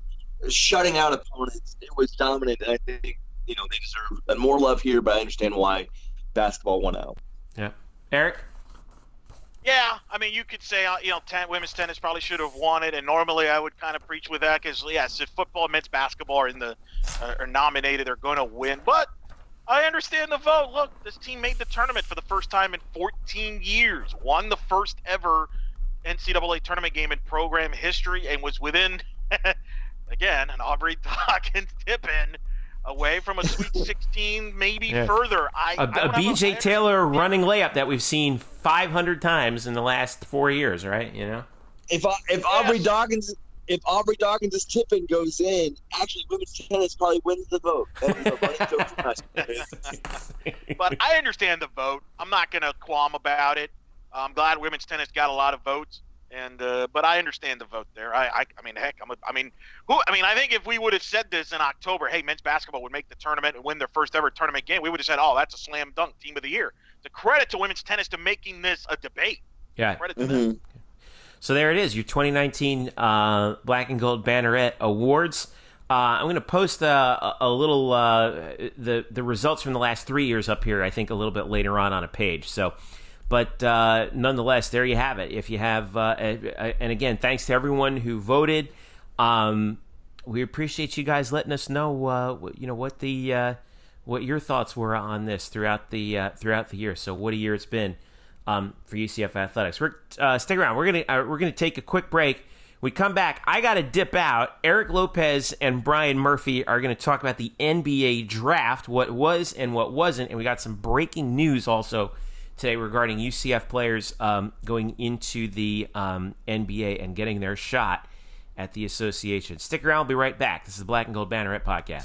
C: shutting out opponents. It was dominant, and I think they deserve more love here. But I understand why basketball won out.
B: Yeah. Eric?
D: Yeah, I mean, you could say, women's tennis probably should have won it, and normally I would kind of preach with that because, yes, if football and men's basketball are are nominated, they're going to win. But I understand the vote. Look, this team made the tournament for the first time in 14 years, won the first ever NCAA tournament game in program history, and was within, again, an Aubrey Dawkins tip-in away from a Sweet 16, maybe further.
B: A BJ Taylor running layup that we've seen 500 times in the last 4 years, right?
C: If Aubrey Dawkins tipping goes in, actually women's tennis probably wins the vote.
D: But I understand the vote. I'm not going to qualm about it. I'm glad women's tennis got a lot of votes. But I understand the vote there. I think if we would have said this in October, hey, men's basketball would make the tournament and win their first ever tournament game, we would have said, oh, that's a slam dunk team of the year. It's a credit to women's tennis to making this a debate.
B: Yeah.
D: Credit to them.
B: So there it is, your 2019 Black and Gold Banneret Awards. I'm going to post a little the results from the last 3 years up here, I think, a little bit later on a page. So. But nonetheless, there you have it. If you have, and again, thanks to everyone who voted. We appreciate you guys letting us know, what your thoughts were on this throughout the year. So what a year it's been for UCF athletics. Stick around. We're gonna take a quick break. We come back. I got to dip out. Eric Lopez and Brian Murphy are going to talk about the NBA draft, what was and what wasn't, and we got some breaking news also today regarding UCF players going into the NBA and getting their shot at the association. Stick around. We'll be right back. This is the Black and Gold Banneret Podcast.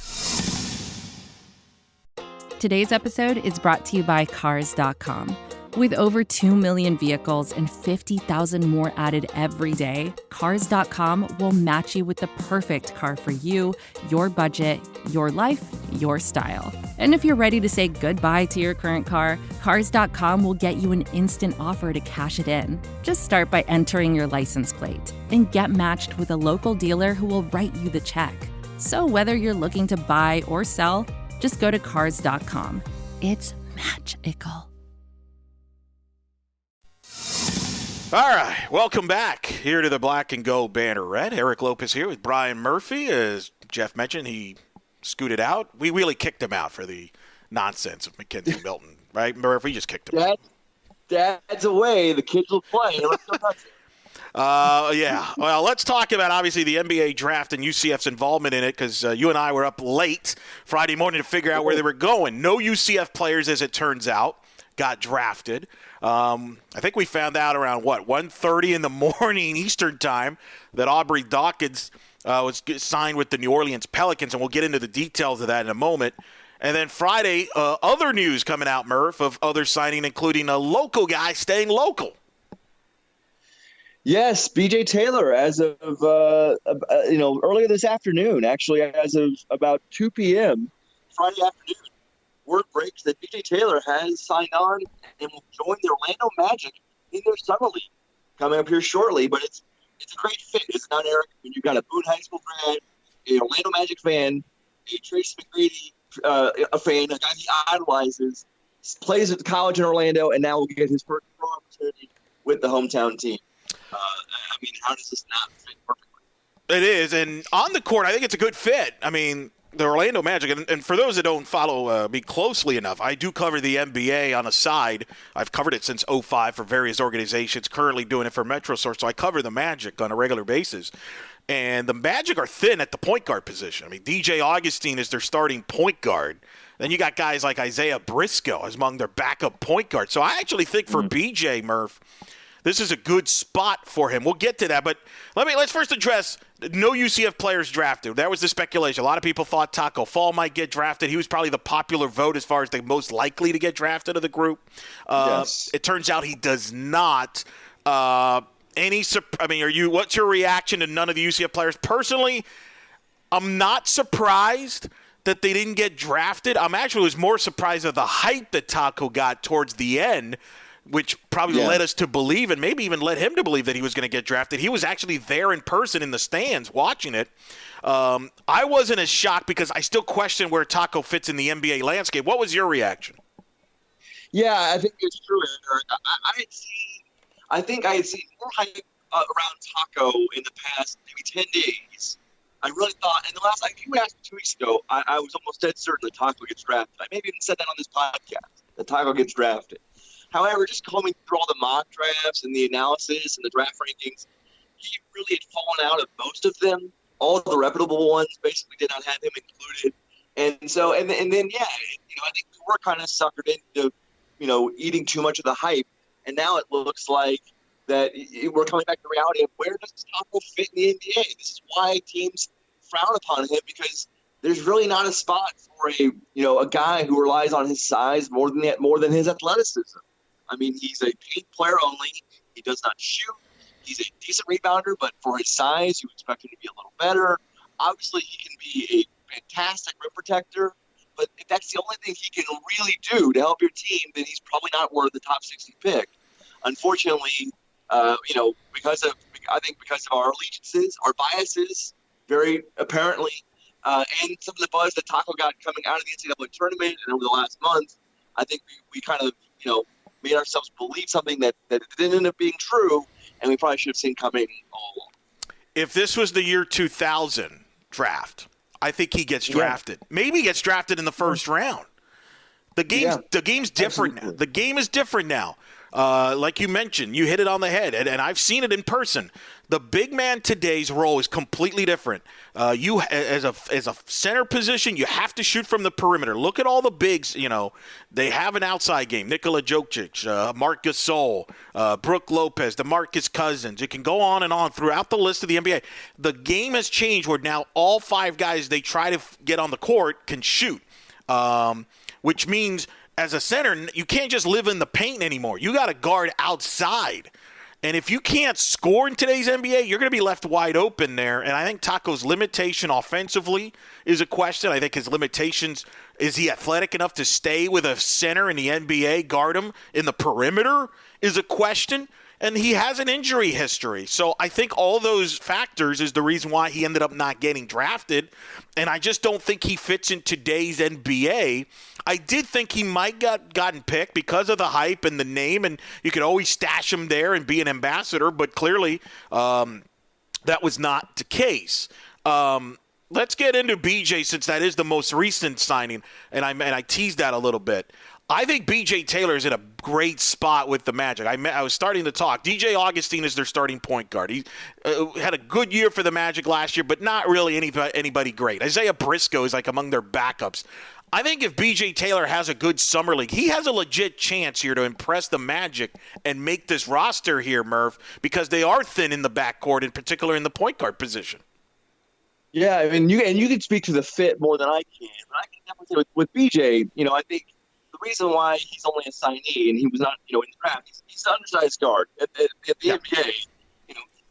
E: Today's episode is brought to you by Cars.com. With over 2 million vehicles and 50,000 more added every day, Cars.com will match you with the perfect car for you, your budget, your life, your style. And if you're ready to say goodbye to your current car, Cars.com will get you an instant offer to cash it in. Just start by entering your license plate and get matched with a local dealer who will write you the check. So whether you're looking to buy or sell, just go to Cars.com. It's magical.
D: All right, welcome back here to the Black and Gold Banneret. Eric Lopez here with Brian Murphy. As Jeff mentioned, he scooted out. We really kicked him out for the nonsense of Mackenzie Milton, right? Murphy just kicked him out.
C: Dad's away. The kids will play. Let's go nuts.
D: Yeah. Well, let's talk about, obviously, the NBA draft and UCF's involvement in it, because you and I were up late Friday morning to figure out where they were going. No UCF players, as it turns out, got drafted. I think we found out around, 1:30 in the morning Eastern time that Aubrey Dawkins was signed with the New Orleans Pelicans, and we'll get into the details of that in a moment. And then Friday, other news coming out, Murph, of other signing, including a local guy staying local.
C: Yes, B.J. Taylor, as of earlier this afternoon, actually, as of about 2 p.m. Friday afternoon, word breaks that B.J. Taylor has signed on and will join the Orlando Magic in their summer league coming up here shortly. But it's a great fit, isn't it, Eric? When you've got a Boone High School grad, an Orlando Magic fan, a Tracy McGrady a fan, a guy he idolizes, plays at college in Orlando, and now will get his first pro opportunity with the hometown team. I mean, how does this not fit perfectly?
D: It is, and on the court, I think it's a good fit. I mean, the Orlando Magic, and for those that don't follow me closely enough, I do cover the NBA on the side. I've covered it since 2005 for various organizations, currently doing it for MetroSource, so I cover the Magic on a regular basis. And the Magic are thin at the point guard position. I mean, DJ Augustine is their starting point guard. Then you got guys like Isaiah Briscoe as among their backup point guards. So I actually think for BJ, Murph, this is a good spot for him. We'll get to that, but let's first address no UCF players drafted. That was the speculation. A lot of people thought Tacko Fall might get drafted. He was probably the popular vote as far as the most likely to get drafted of the group.
C: Yes.
D: It turns out he does not. What's your reaction to none of the UCF players? Personally, I'm not surprised that they didn't get drafted. I'm actually was more surprised at the hype that Tacko got towards the end, which probably led us to believe, and maybe even led him to believe that he was going to get drafted. He was actually there in person in the stands watching it. I wasn't as shocked because I still question where Tacko fits in the NBA landscape. What was your reaction?
C: Yeah, I think it's true, Eric. I think I had seen more hype around Tacko in the past maybe 10 days. I really thought, and if you asked me 2 weeks ago, I was almost dead certain that Tacko gets drafted. I maybe even said that on this podcast, that Tacko gets drafted. However, just combing through all the mock drafts and the analysis and the draft rankings, he really had fallen out of most of them. All of the reputable ones basically did not have him included. And so, and then, I think we're kind of suckered into, eating too much of the hype. And now it looks like that we're coming back to reality of where does Tacko fit in the NBA? This is why teams frown upon him, because there's really not a spot for a guy who relies on his size more than his athleticism. I mean, he's a paint player only. He does not shoot. He's a decent rebounder, but for his size, you expect him to be a little better. Obviously, he can be a fantastic rim protector, but if that's the only thing he can really do to help your team, then he's probably not worth the top 60 pick. Unfortunately, because of our allegiances, our biases, very apparently, and some of the buzz that Tacko got coming out of the NCAA tournament and over the last month, I think we kind of, made ourselves believe something that didn't end up being true, and we probably should have seen coming all along.
D: If this was the year 2000 draft, I think he gets drafted. Maybe he gets drafted in the first round. The game's different now. The game is different now. Like you mentioned, you hit it on the head, and I've seen it in person. The big man today's role is completely different. You as a center position, you have to shoot from the perimeter. Look at all the bigs. They have an outside game. Nikola Jokic, Marc Gasol, Brook Lopez, DeMarcus Cousins. It can go on and on throughout the list of the NBA. The game has changed where now all five guys they try to get on the court can shoot. which means as a center, you can't just live in the paint anymore. You got to guard outside. And if you can't score in today's NBA, you're going to be left wide open there. And I think Tacko's limitation offensively is a question. I think his limitations, is he athletic enough to stay with a center in the NBA, guard him in the perimeter, is a question. And he has an injury history. So I think all those factors is the reason why he ended up not getting drafted. And I just don't think he fits in today's NBA. I did think he might gotten picked because of the hype and the name, and you could always stash him there and be an ambassador, but clearly that was not the case. Let's get into BJ, since that is the most recent signing, and I teased that a little bit. I think B.J. Taylor is in a great spot with the Magic. I was starting to talk. DJ Augustine is their starting point guard. He had a good year for the Magic last year, but not really anybody great. Isaiah Briscoe is like among their backups. I think if B.J. Taylor has a good summer league, he has a legit chance here to impress the Magic and make this roster here, Murph, because they are thin in the backcourt, in particular in the point guard position.
C: Yeah, I mean, you can speak to the fit more than I can. I can definitely say with BJ, I think the reason why he's only a signee and he was not, in the draft, he's an undersized guard at the NBA. He's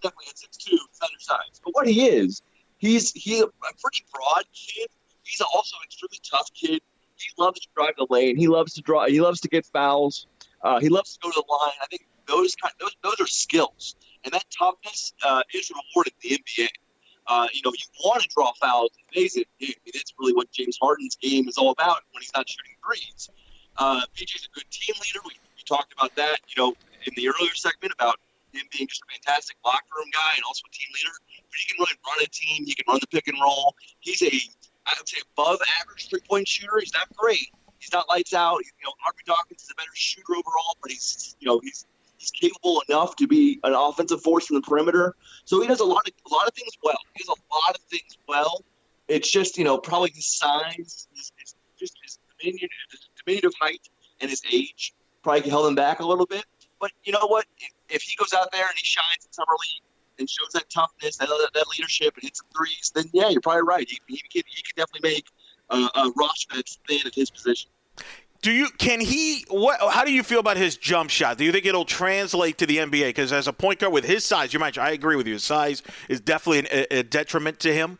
C: definitely at 6'2", he's undersized. But what he is, he's a pretty broad kid. He's also an extremely tough kid. He loves to drive the lane. He loves to draw. He loves to get fouls. He loves to go to the line. I think those are skills, and that toughness is rewarded in the NBA. You want to draw fouls and face it. That's really what James Harden's game is all about when he's not shooting threes. PJ's a good team leader. We talked about that, in the earlier segment about him being just a fantastic locker room guy and also a team leader. But he can really run a team. He can run the pick and roll. He's I would say above average 3-point shooter. He's not great. He's not lights out. Aubrey Dawkins is a better shooter overall, but he's capable enough to be an offensive force from the perimeter. So he does a lot of things well. He does a lot of things well. It's just, probably his size, his diminutive height, and his age probably held him back a little bit. But you know what? If he goes out there and he shines in summer league and shows that toughness, that leadership, and hits some threes, then yeah, you're probably right. He can definitely make a roster that's thin at his position. How do you feel about his jump shot? Do you think it'll translate to the NBA? Because as a point guard with his size, I agree with you. His size is definitely a detriment to him.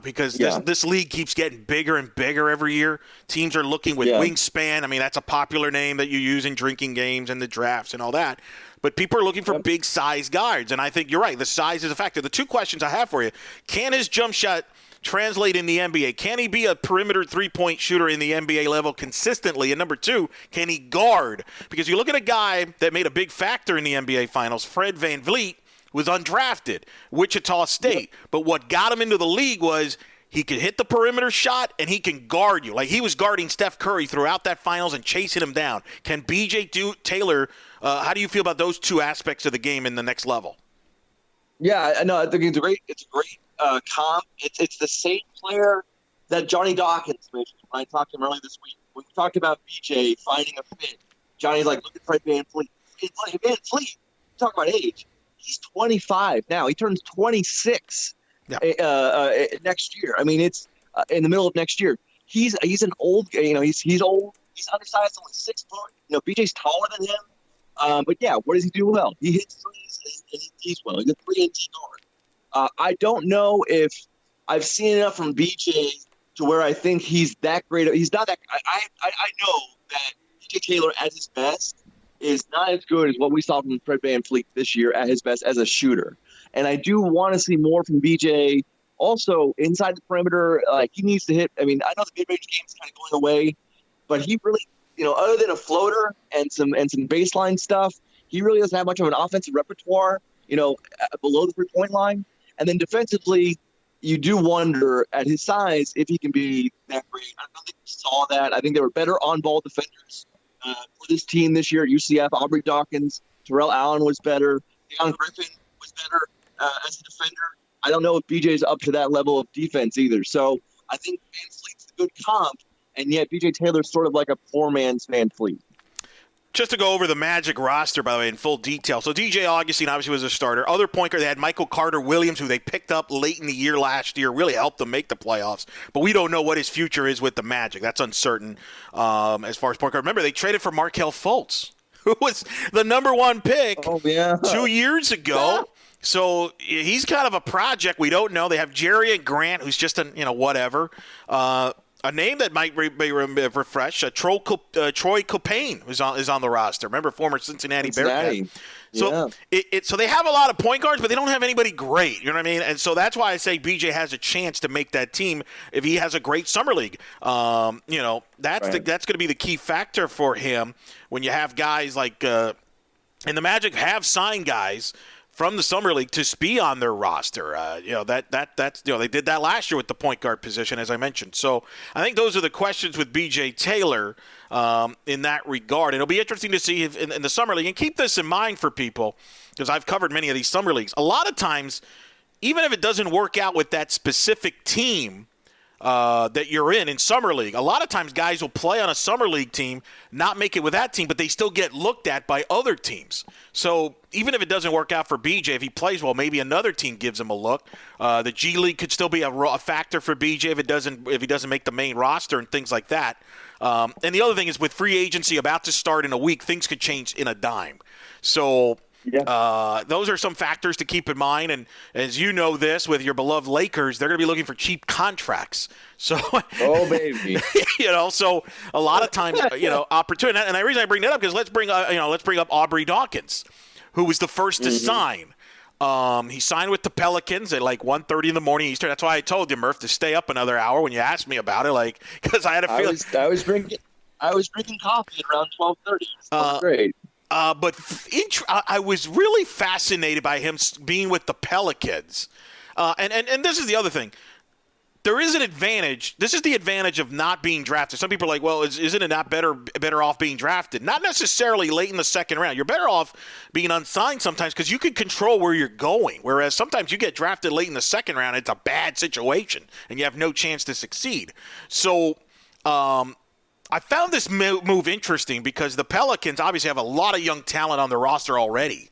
C: Because this league keeps getting bigger and bigger every year. Teams are looking with wingspan. I mean, that's a popular name that you use in drinking games and the drafts and all that. But people are looking for big size guards, and I think you're right. The size is a factor. The two questions I have for you: can his jump shot translate in the NBA? Can he be a perimeter 3-point shooter in the NBA level consistently? And number two, can he guard? Because you look at a guy that made a big factor in the NBA Finals, Fred VanVleet, was undrafted, Wichita State. But what got him into the league was he could hit the perimeter shot and he can guard you. Like he was guarding Steph Curry throughout that finals and chasing him down. Can B.J. Taylor, how do you feel about those two aspects of the game in the next level? Yeah, I know. I think it's a great comp. It's the same player that Johnny Dawkins mentioned when I talked to him earlier this week. When we talked about B.J. finding a fit, Johnny's like, look at Fred VanVleet. VanVleet, talk about age. He's 25 now. He turns 26 next year. I mean, it's in the middle of next year. He's an old. He's old. He's undersized, only 6 foot. BJ's taller than him. But yeah, what does he do well? He hits threes and he tees well. He's a 3-and-D guard. I don't know if I've seen enough from BJ to where I think he's that great. He's not that. I know that BJ Taylor at his best is not as good as what we saw from Fred VanVleet this year at his best as a shooter. And I do want to see more from BJ. Also, inside the perimeter, he needs to hit. I mean, I know the mid-range game is kind of going away, but he really, other than a floater and some baseline stuff, he really doesn't have much of an offensive repertoire, below the 3-point line. And then defensively, you do wonder at his size if he can be that great. I don't think we saw that. I think they were better on-ball defenders for this team this year at UCF. Aubrey Dawkins, Terrell Allen was better. Deion Griffin was better as a defender. I don't know if BJ's up to that level of defense either. So I think VanVleet's a good comp, and yet BJ Taylor's sort of like a poor man's VanVleet.
D: Just to go over the Magic roster, by the way, in full detail. So DJ Augustine obviously was a starter. Other point guard, they had Michael Carter-Williams, who they picked up late in the year last year, really helped them make the playoffs. But we don't know what his future is with the Magic. That's uncertain as far as point guard. Remember, they traded for Markelle Fultz, who was the number 1 pick 2 years ago. So he's kind of a project. We don't know. They have Jerry and Grant, who's just whatever. A name that might be refreshed, Troy Copain is on the roster. Remember, former Cincinnati Bearcat. So so they have a lot of point guards, but they don't have anybody great. You know what I mean? And so that's why I say BJ has a chance to make that team if he has a great summer league. That's going to be the key factor for him when you have guys like and the Magic have signed guys from the summer league to be on their roster. They did that last year with the point guard position, as I mentioned. So I think those are the questions with B.J. Taylor in that regard. And it'll be interesting to see if in the summer league, and keep this in mind for people, because I've covered many of these summer leagues. A lot of times, even if it doesn't work out with that specific team that you're in summer league, a lot of times guys will play on a summer league team, not make it with that team, but they still get looked at by other teams. So even if it doesn't work out for BJ, if he plays well, maybe another team gives him a look. The G League could still be a factor for BJ if he doesn't make the main roster and things like that. And the other thing is, with free agency about to start in a week, things could change in a dime. So those are some factors to keep in mind. And as you know this, with your beloved Lakers, they're going to be looking for cheap contracts. So,
C: oh, baby.
D: So a lot of times, opportunity. And the reason I bring that up is let's bring up Aubrey Dawkins, who was the first to sign. He signed with the Pelicans at like 1:30 in the morning Eastern. That's why I told you, Murph, to stay up another hour when you asked me about it, because I had a feeling.
C: I was drinking coffee at around 12:30. That's great.
D: But I was really fascinated by him being with the Pelicans. And this is the other thing. There is an advantage. This is the advantage of not being drafted. Some people are like, well, isn't it not better off being drafted? Not necessarily late in the second round. You're better off being unsigned sometimes because you can control where you're going. Whereas sometimes you get drafted late in the second round, it's a bad situation, and you have no chance to succeed. So I found this move interesting because the Pelicans obviously have a lot of young talent on their roster already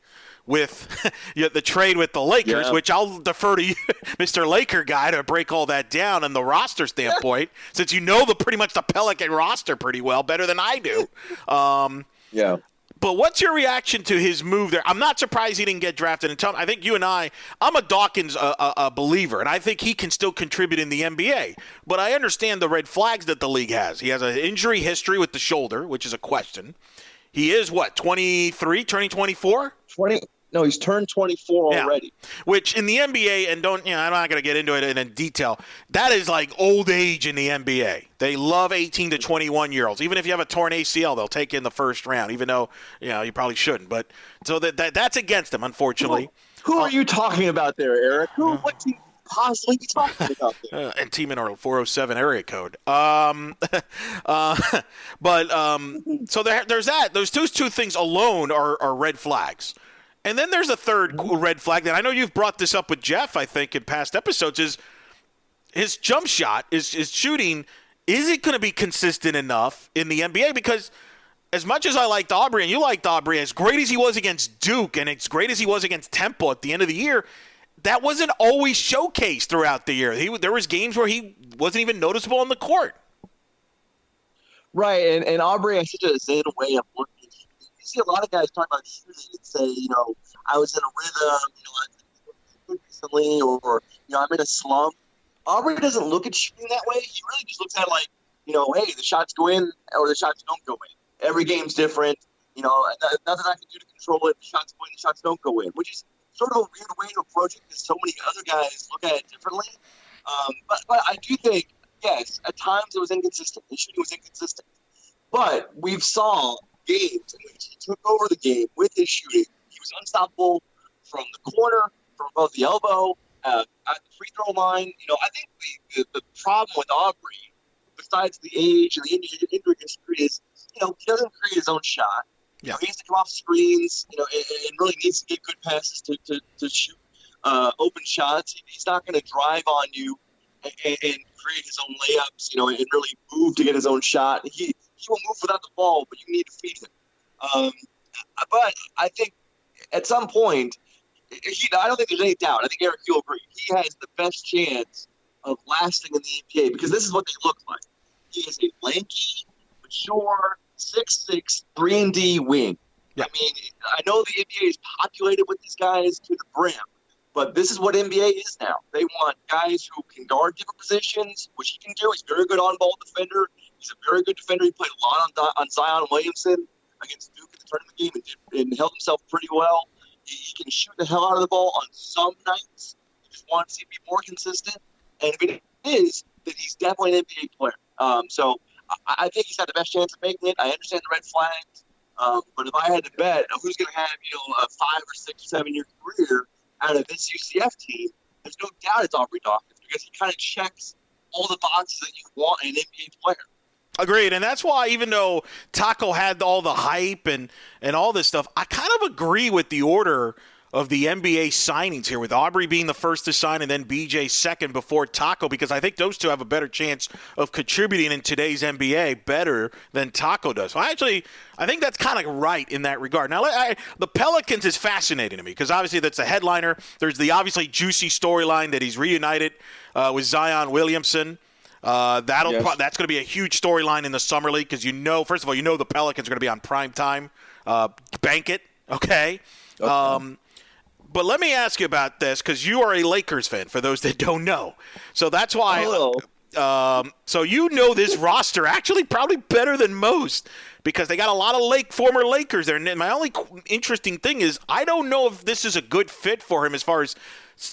D: with the trade with the Lakers, which I'll defer to you, Mr. Laker guy, to break all that down in the roster standpoint, since you know pretty much the Pelican roster pretty well, better than I do. But what's your reaction to his move there? I'm not surprised he didn't get drafted. And I think you and I'm a Dawkins a believer, and I think he can still contribute in the NBA. But I understand the red flags that the league has. He has an injury history with the shoulder, which is a question. He is, 23, turning 24?
C: 20. No, he's turned 24 already.
D: Which in the NBA, and I'm not going to get into it in detail, that is like old age in the NBA. They love 18 to 21-year-olds. Even if you have a torn ACL, they'll take you in the first round, even though you probably shouldn't. But so that's against them, unfortunately.
C: Who are you talking about there, Eric? What team possibly be talking about there?
D: And team in our 407 area code. So there's that. Those two things alone are red flags. And then there's a third red flag that I know you've brought this up with Jeff, I think, in past episodes, is his jump shot, is shooting. Is it going to be consistent enough in the NBA? Because as much as I liked Aubrey, and you liked Aubrey, as great as he was against Duke and as great as he was against Temple at the end of the year, that wasn't always showcased throughout the year. There was games where he wasn't even noticeable on the court.
C: Right, and Aubrey has such a zen way of looking. You see a lot of guys talk about shooting and say, I was in a rhythm, recently, or I'm in a slump. Aubrey doesn't look at shooting that way. He really just looks at it like, hey, the shots go in or the shots don't go in. Every game's different. Nothing I can do to control it. The shots go in, the shots don't go in, which is sort of a weird way to approach it because so many other guys look at it differently. But I do think, yes, at times it was inconsistent. The shooting was inconsistent. But we've saw games in which he took over the game with his shooting. He was unstoppable from the corner, from above the elbow, at the free throw line. I think the problem with Aubrey, besides the age and the injury history, is he doesn't create his own shot.
D: Yeah.
C: He needs to come off screens, and really needs to get good passes to shoot open shots. He's not going to drive on you and create his own layups, and really move to get his own shot. He will move without the ball, but you need to feed him. But I think at some point, I don't think there's any doubt. I think Eric, you'll agree. He has the best chance of lasting in the NBA because this is what they look like. He is a lanky, mature, 6'6", 3-and-D wing.
B: Yeah.
C: I mean, I know the NBA is populated with these guys to the brim, but this is what NBA is now. They want guys who can guard different positions, which he can do. He's a very good on-ball defender. He's a very good defender. He played a lot on Zion Williamson against Duke in the tournament game and held himself pretty well. He can shoot the hell out of the ball on some nights. You just want to see him be more consistent. And if it is, then he's definitely an NBA player. So I think he's got the best chance of making it. I understand the red flags. But if I had to bet who's going to have, a 5 or 6 or 7 year career out of this UCF team, there's no doubt it's Aubrey Dawkins because he kind of checks all the boxes that you want in an NBA player.
F: Agreed, and that's why even though Tacko had all the hype and all this stuff, I kind of agree with the order of the NBA signings here, with Aubrey being the first to sign and then BJ second before Tacko, because I think those two have a better chance of contributing in today's NBA better than Tacko does. So I think that's kind of right in that regard. Now, the Pelicans is fascinating to me because obviously that's a headliner. There's the obviously juicy storyline that he's reunited with Zion Williamson. That's going to be a huge storyline in the summer league because first of all, the Pelicans are going to be on prime time. Bank it, okay? But let me ask you about this because you are a Lakers fan, for those that don't know. So that's why so this roster actually probably better than most because they got a lot of former Lakers there. And my only interesting thing is I don't know if this is a good fit for him as far as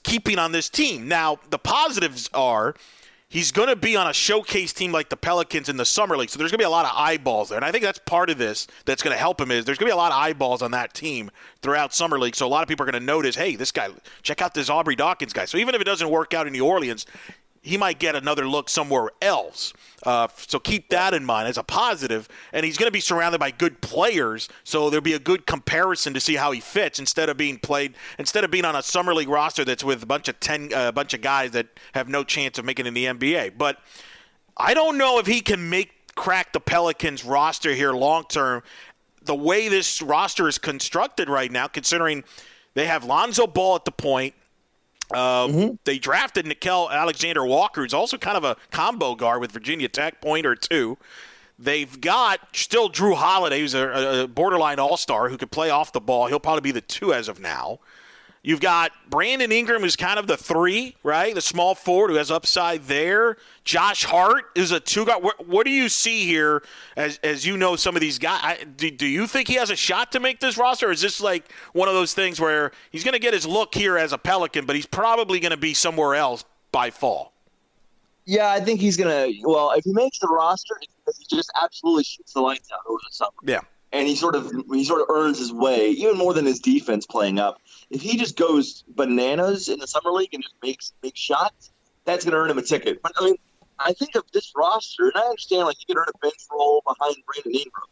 F: keeping on this team. Now, the positives are he's going to be on a showcase team like the Pelicans in the summer league, so there's going to be a lot of eyeballs there. And I think that's part of this that's going to help him is there's going to be a lot of eyeballs on that team throughout summer league. So a lot of people are going to notice, hey, this guy, check out this Aubrey Dawkins guy. So even if it doesn't work out in New Orleans, he might get another look somewhere else. So keep that in mind as a positive. And he's going to be surrounded by good players, so there'll be a good comparison to see how he fits instead of being on a summer league roster that's with a bunch of guys that have no chance of making it in the NBA. But I don't know if he can crack the Pelicans roster here long term. The way this roster is constructed right now, considering they have Lonzo Ball at the point. They drafted Nickeil Alexander-Walker, who's also kind of a combo guard with Virginia Tech, point or two. They've got still Drew Holiday, who's a borderline all-star who could play off the ball. He'll probably be the 2 as of now. You've got Brandon Ingram, who's kind of the 3, right? The small forward who has upside there. Josh Hart is a 2 guy. What do you see here as you know some of these guys? Do you think he has a shot to make this roster, or is this like one of those things where he's going to get his look here as a Pelican, but he's probably going to be somewhere else by fall?
C: Yeah, I think he's going to – well, if he makes the roster, it's because he just absolutely shoots the lights out over the summer.
F: Yeah.
C: And he sort of earns his way, even more than his defense playing up. If he just goes bananas in the summer league and just makes shots, that's going to earn him a ticket. But, I mean, I think of this roster, and I understand, he could earn a bench role behind Brandon Ingram.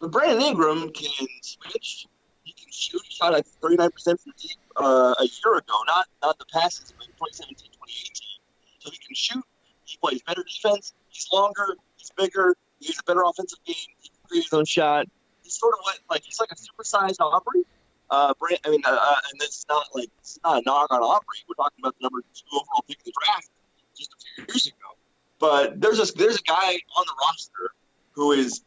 C: But Brandon Ingram can switch. He can shoot. He shot, 39% from deep a year ago, not the passes, but 2017, 2018. So he can shoot. He plays better defense. He's longer. He's bigger. He has a better offensive game. He can create his own shot. He's sort of he's like a supersized Aubrey. And it's not a knock on Aubrey. We're talking about the number 2 overall pick in the draft just a few years ago. But there's a guy on the roster who is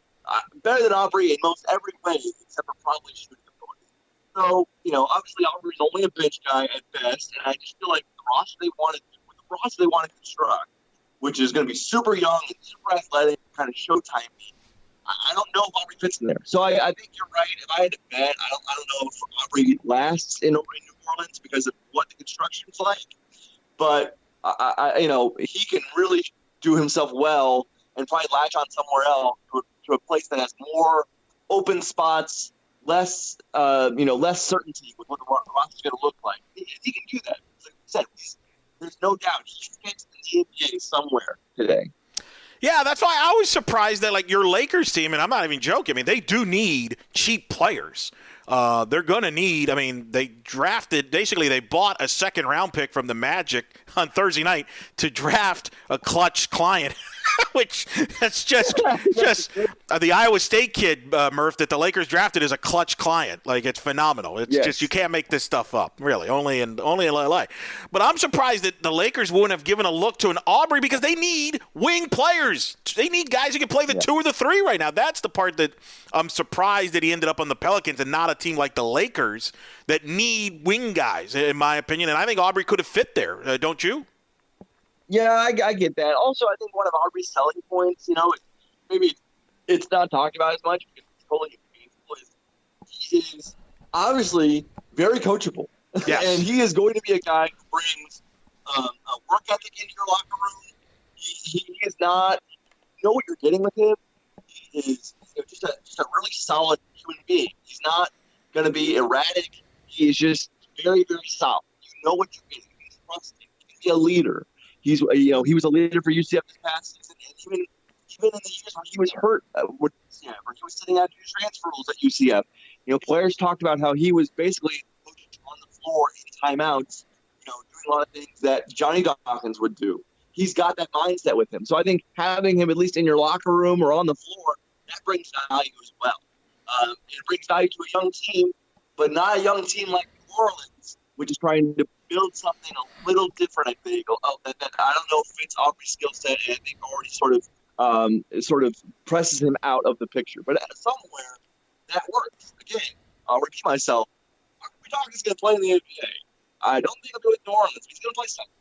C: better than Aubrey in most every way, except for probably shooting ability. So obviously Aubrey's only a bench guy at best, and I just feel like the roster they want to construct, which is going to be super young and super athletic, kind of showtime. I don't know if Aubrey fits in there. So I think you're right. If I had to bet, I don't know if Aubrey lasts in New Orleans because of what the construction's like. But he can really do himself well and probably latch on somewhere else to a place that has more open spots, less certainty with what the roster's going to look like. He can do that. Like I said, there's no doubt he fits in the NBA somewhere today.
F: Yeah, that's why I was surprised that your Lakers team, and I'm not even joking, I mean, they do need cheap players. they're going to need, I mean, they bought a second-round pick from the Magic on Thursday night to draft a clutch client, which that's just the Iowa State kid, Murph, that the Lakers drafted is a clutch client. Like, it's phenomenal. It's just, you can't make this stuff up, really, only in LA. But I'm surprised that the Lakers wouldn't have given a look to an Aubrey because they need wing players. They need guys who can play the 2 or the 3 right now. That's the part that I'm surprised that he ended up on the Pelicans and not a team like the Lakers that need wing guys, in my opinion. And I think Aubrey could have fit there, don't you?
C: Yeah, I get that. Also, I think one of Aubrey's selling points, maybe it's not talked about as much because it's totally painful, is he is obviously very coachable.
F: Yes.
C: And he is going to be a guy who brings a work ethic into your locker room. He is not – you know what you're getting with him? He is just a really solid human being. He's not going to be erratic. He is just very, very solid. You know what you're getting. He's trusting. He can be a leader. He was a leader for UCF this past season, and even in the years when he was hurt with UCF, or he was sitting out due to transfer rules at UCF, players talked about how he was basically on the floor in timeouts, doing a lot of things that Johnny Dawkins would do. He's got that mindset with him. So I think having him at least in your locker room or on the floor, that brings value as well. It brings value to a young team, but not a young team like New Orleans, which is trying to build something a little different, I think. That I don't know if fits Aubrey's skill set, and I think already sort of presses him out of the picture. But somewhere that works. Again, I'll repeat myself. Aubrey Dawkins going to play in the NBA. I don't think he'll do it in New Orleans, but he's going to play something.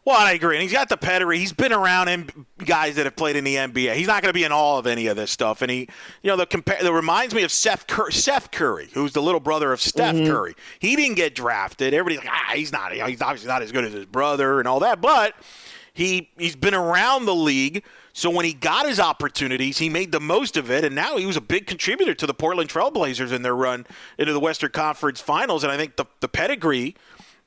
F: Well, I agree, and he's got the pedigree. He's been around guys that have played in the NBA. He's not going to be in all of any of this stuff. And he, that reminds me of Seth Curry, who's the little brother of Steph Curry. He didn't get drafted. Everybody's like, he's not. He's obviously not as good as his brother and all that. But he's been around the league. So when he got his opportunities, he made the most of it, and now he was a big contributor to the Portland Trail Blazers in their run into the Western Conference Finals. And I think the pedigree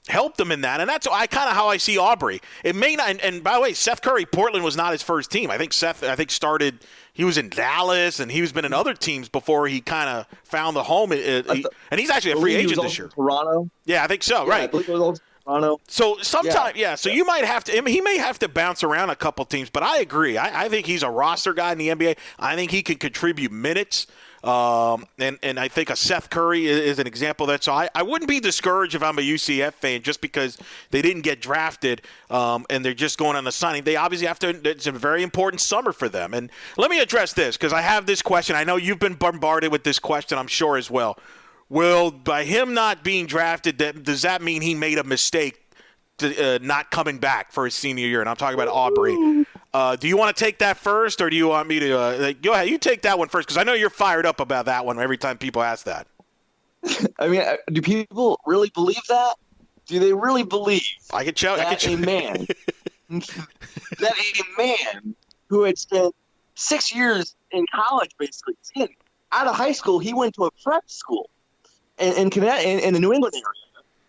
F: helped them in that, and that's kind of how I see Aubrey. It may not, and by the way, Seth Curry, Portland was not his first team. I think Seth started. He was in Dallas, and he's been in other teams before he kind of found the home. And he's actually a free agent this year.
C: Toronto.
F: Yeah, I think so.
C: Yeah,
F: right.
C: I believe it was also Toronto.
F: So sometimes, So you might have to. I mean, he may have to bounce around a couple teams, but I agree. I think he's a roster guy in the NBA. I think he can contribute minutes. And I think a Seth Curry is an example of that. So I wouldn't be discouraged if I'm a UCF fan just because they didn't get drafted and they're just going on the signing. They obviously have to – it's a very important summer for them. And let me address this because I have this question. I know you've been bombarded with this question, I'm sure, as well. Well, by him not being drafted, does that mean he made a mistake not coming back for his senior year? And I'm talking about Aubrey. Do you want to take that first, or do you want me to go ahead? You take that one first, because I know you're fired up about that one every time people ask that.
C: I mean, do people really believe that? Do they really believe
F: I can tell
C: that a man who had spent 6 years in college, basically, out of high school, he went to a prep school in the New England area.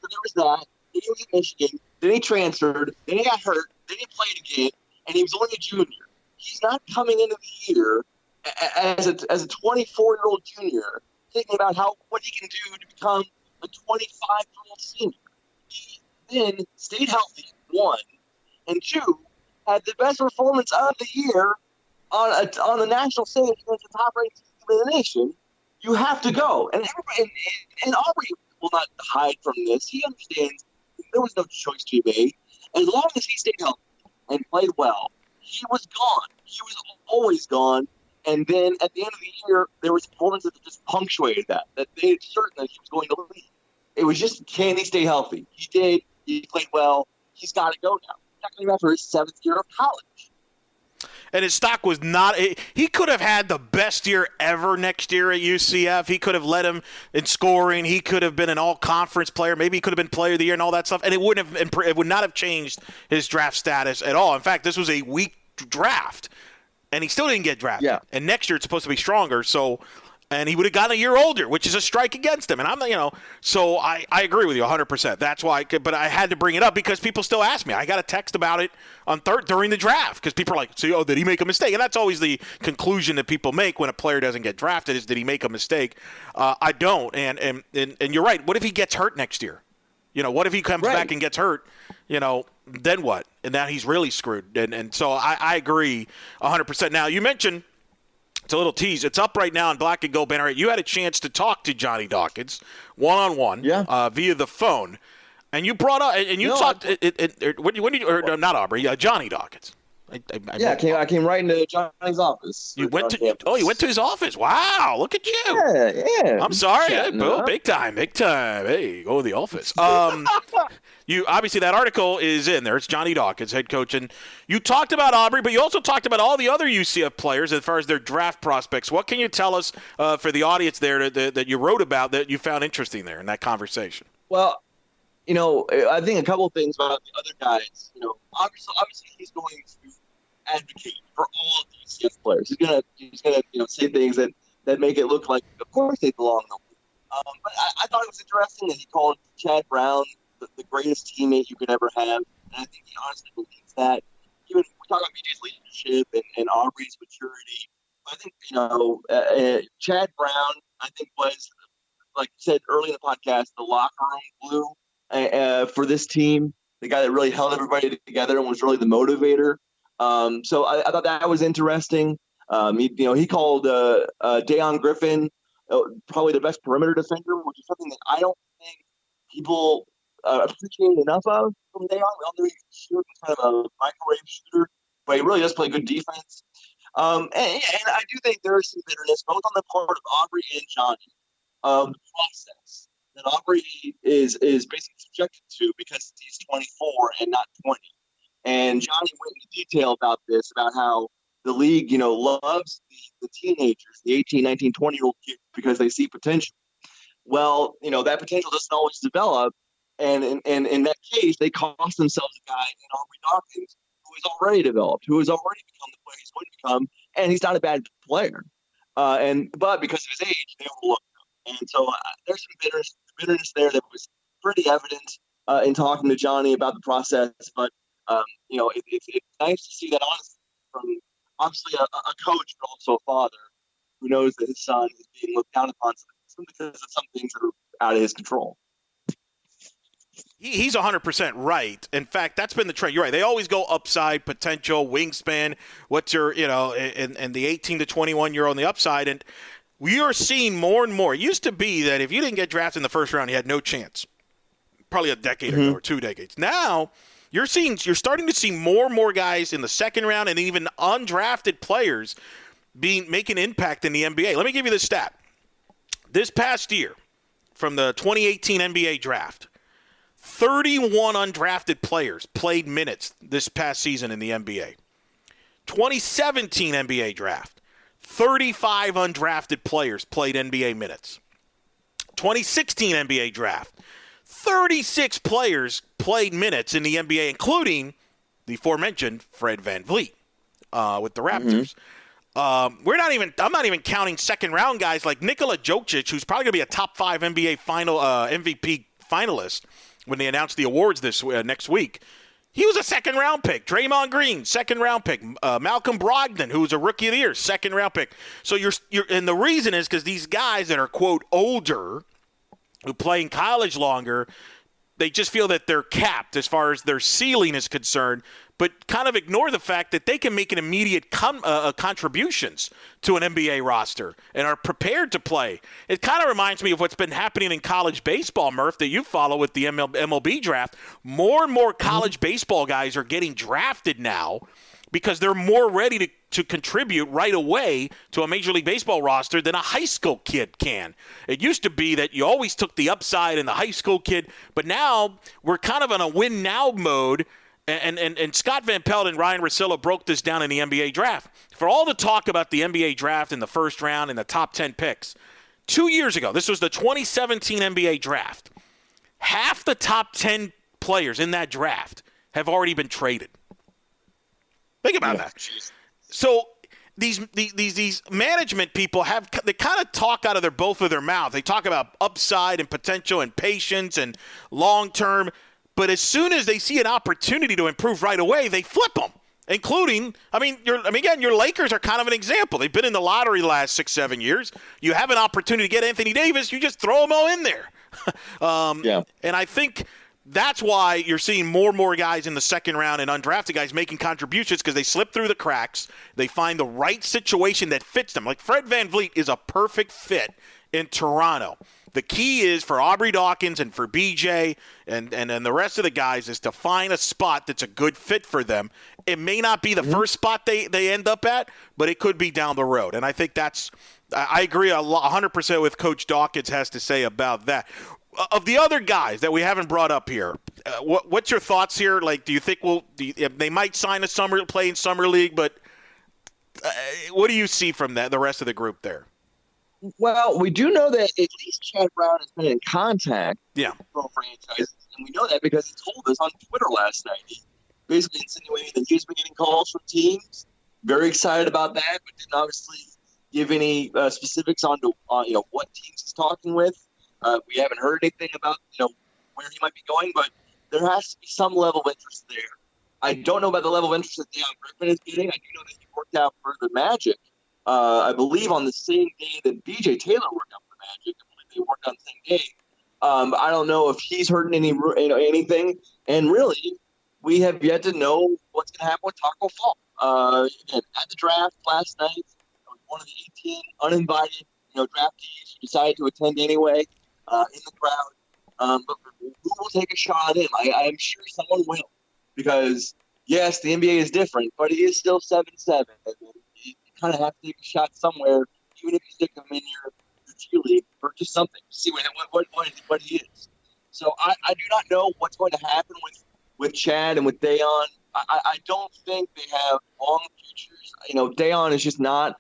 C: So there was that. Then he was at Michigan. Then he transferred. Then he got hurt. Then he played again. And he was only a junior. He's not coming into the year as a 24-year-old junior thinking about what he can do to become a 25-year-old senior. He then stayed healthy, one, and two, had the best performance of the year on the national stage against the top-ranked team in the nation. You have to go. And Aubrey will not hide from this. He understands there was no choice to be made. As long as he stayed healthy and played well, he was gone. He was always gone. And then at the end of the year, there was performances that just punctuated that they had certain that he was going to leave. It was just, can he stay healthy? He did. He played well. He's got to go now. He's not going to be for his 7th year of college.
F: And his stock was not – he could have had the best year ever next year at UCF. He could have led him in scoring. He could have been an all-conference player. Maybe he could have been player of the year and all that stuff. And it would not have changed his draft status at all. In fact, this was a weak draft, and he still didn't get drafted.
C: Yeah.
F: And next year it's supposed to be stronger. So and he would have gotten a year older, which is a strike against him. And so I agree with you 100%. That's why, but I had to bring it up because people still ask me. I got a text about it during the draft because people are like, so, did he make a mistake? And that's always the conclusion that people make when a player doesn't get drafted is, did he make a mistake? I don't. And you're right. What if he gets hurt next year? What if he comes back and gets hurt? Then what? And now he's really screwed. And so I agree 100%. Now, you mentioned, it's a little tease. It's up right now on Black and Gold Banneret. You had a chance to talk to Johnny Dawkins one-on-one via the phone. And you brought up, and you talked, not Aubrey, Johnny Dawkins.
C: I came right into Johnny's office.
F: You went to his office. Wow, look at you.
C: Yeah.
F: I'm sorry. Hey, Bill, big time. Hey, go to the office. You obviously, that article is in there. It's Johnny Dawkins, head coach, and you talked about Aubrey, but you also talked about all the other UCF players as far as their draft prospects. What can you tell us for the audience there that you wrote about that you found interesting there in that conversation?
C: Well, I think a couple of things about the other guys. Obviously he's going to advocate for all of the UCF players. He's gonna say things that make it look like, of course, they belong in the league. But I thought it was interesting that he called Chad Brown the greatest teammate you could ever have, and I think he honestly believes that. Even we talk about BJ's leadership and Aubrey's maturity. I think Chad Brown, I think, was, like you said early in the podcast, the locker room glue for this team. The guy that really held everybody together and was really the motivator. So I thought that was interesting. He called Dayon Griffin probably the best perimeter defender, which is something that I don't think people appreciate enough of from Dayon. We all know he can shoot, kind of a microwave shooter, but he really does play good defense. And I do think there is some bitterness, both on the part of Aubrey and Johnny, of the process that Aubrey is basically subjected to because he's 24 and not 20. And Johnny went into detail about this, about how the league, loves the teenagers, the 18, 19, 20-year-old kids because they see potential. Well, that potential doesn't always develop. And in that case, they cost themselves a guy in Aubrey Dawkins who is already developed, who has already become the player he's going to become, and he's not a bad player. But because of his age, they overlook him. And so there's some bitterness there that was pretty evident in talking to Johnny about the process. But it's nice to see that honestly from obviously a coach, but also a father who knows that his son is being looked down upon because of some things that are out of his control.
F: He's 100% right. In fact, that's been the trend. You're right. They always go upside, potential, wingspan. What's your, and the 18 to 21-year-old on the upside. And we are seeing more and more. It used to be that if you didn't get drafted in the first round, you had no chance. Probably a decade ago or 2 decades. Now, you're starting to see more and more guys in the second round and even undrafted players making impact in the NBA. Let me give you this stat. This past year, from the 2018 NBA draft, 31 undrafted players played minutes this past season in the NBA. 2017 NBA draft, 35 undrafted players played NBA minutes. 2016 NBA draft, 36 players played minutes in the NBA, including the aforementioned Fred VanVleet with the Raptors. I'm not even counting second round guys like Nikola Jokic, who's probably going to be a top 5 NBA MVP finalist when they announce the awards next week. He was a second round pick. Draymond Green, second round pick. Malcolm Brogdon, who was a rookie of the year, second round pick. So and the reason is because these guys that are quote older, who play in college longer, they just feel that they're capped as far as their ceiling is concerned, but kind of ignore the fact that they can make an immediate contributions to an NBA roster and are prepared to play. It kind of reminds me of what's been happening in college baseball, Murph, that you follow with the MLB draft. More and more college baseball guys are getting drafted now because they're more ready to contribute right away to a Major League Baseball roster than a high school kid can. It used to be that you always took the upside in the high school kid, but now we're kind of in a win-now mode. And Scott Van Pelt and Ryan Russillo broke this down in the NBA draft. For all the talk about the NBA draft in the first round and the top 10 picks, 2 years ago, this was the 2017 NBA draft, half the top 10 players in that draft have already been traded. Think about that. So these management people they kind of talk out of both of their mouths. They talk about upside and potential and patience and long term, but as soon as they see an opportunity to improve right away, they flip them. Including, your Lakers are kind of an example. They've been in the lottery the last 6-7 years. You have an opportunity to get Anthony Davis, you just throw them all in there. And I think that's why you're seeing more and more guys in the second round and undrafted guys making contributions because they slip through the cracks. They find the right situation that fits them. Like Fred VanVleet is a perfect fit in Toronto. The key is for Aubrey Dawkins and for BJ and the rest of the guys is to find a spot that's a good fit for them. It may not be the first spot they end up at, but it could be down the road. And I think I agree 100% with Coach Dawkins has to say about that. Of the other guys that we haven't brought up here, what's your thoughts here? Like, do you think they might sign play in summer league, but what do you see from the rest of the group there?
C: Well, we do know that at least Chad Brown has been in contact with pro franchises, and we know that because he told us on Twitter last night. He basically insinuated that he's been getting calls from teams. Very excited about that, but didn't obviously give any specifics on what teams he's talking with. We haven't heard anything about where he might be going, but there has to be some level of interest there. I don't know about the level of interest that Deion Griffin is getting. I do know that he worked out for the Magic. I believe on the same day that BJ Taylor worked out for the Magic. I believe they worked on the same day. I don't know if he's heard anything. And really, we have yet to know what's going to happen with Tacko Fall. Again, at the draft last night, one of the 18 uninvited draftees who decided to attend anyway in the crowd. But who will take a shot at him? I'm sure someone will. Because, yes, the NBA is different, but he is still 7'7". And you kind of have to take a shot somewhere, even if you stick him in your G League or just something to see what he is. So I do not know what's going to happen with Chad and with Deion. I don't think they have long futures. Deion is just not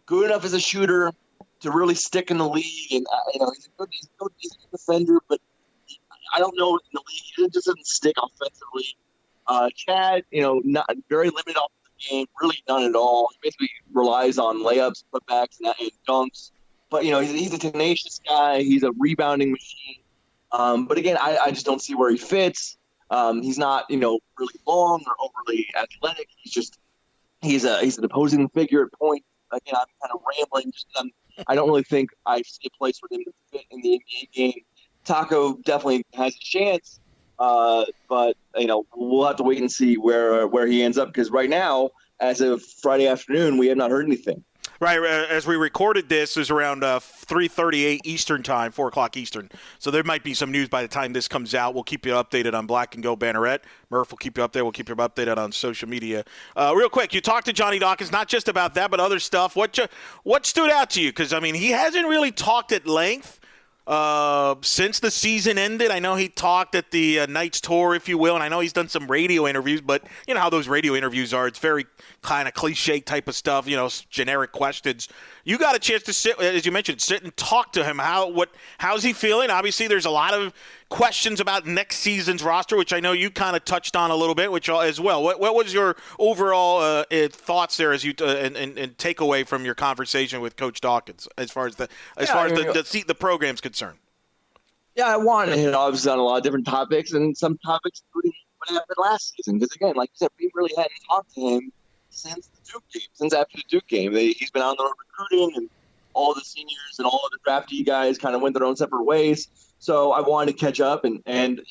C: good enough as a shooter to really stick in the league. And, he's a good defender, but I don't know in the league. He just doesn't stick offensively. Chad, not very limited off the game, really none at all. He basically relies on layups, putbacks, and dunks. But, he's a tenacious guy. He's a rebounding machine. But, again, I just don't see where he fits. He's not, really long or overly athletic. He's an opposing figure at point. Again, I'm kind of rambling. I don't really think I see a place for him to fit in the NBA game. Tacko definitely has a chance. But we'll have to wait and see where he ends up because right now, as of Friday afternoon, we have not heard anything.
F: Right, as we recorded this, it was around 3:38 Eastern time, 4 o'clock Eastern. So there might be some news by the time this comes out. We'll keep you updated on Black and Gold Banneret. Murph will keep you updated. We'll keep you updated on social media. Real quick, you talked to Johnny Dawkins, not just about that, but other stuff. What stood out to you? Because, he hasn't really talked at length since the season ended. I know he talked at the Knights tour, if you will, and I know he's done some radio interviews, but you know how those radio interviews are. It's very kind of cliche type of stuff, generic questions. You got a chance to sit, as you mentioned, and talk to him. How's he feeling? Obviously, there's a lot of questions about next season's roster, which I know you kind of touched on a little bit, which as well. What was your overall thoughts there as you and takeaway from your conversation with Coach Dawkins as far as the program's concerned?
C: Yeah, I wanted to hit obviously on a lot of different topics and some topics including what happened last season. Because again, like you said, we really hadn't talked to him since the Duke game, since after the Duke game. He's been on the road recruiting, and all the seniors and all of the draftee guys kind of went their own separate ways. So I wanted to catch up, and we did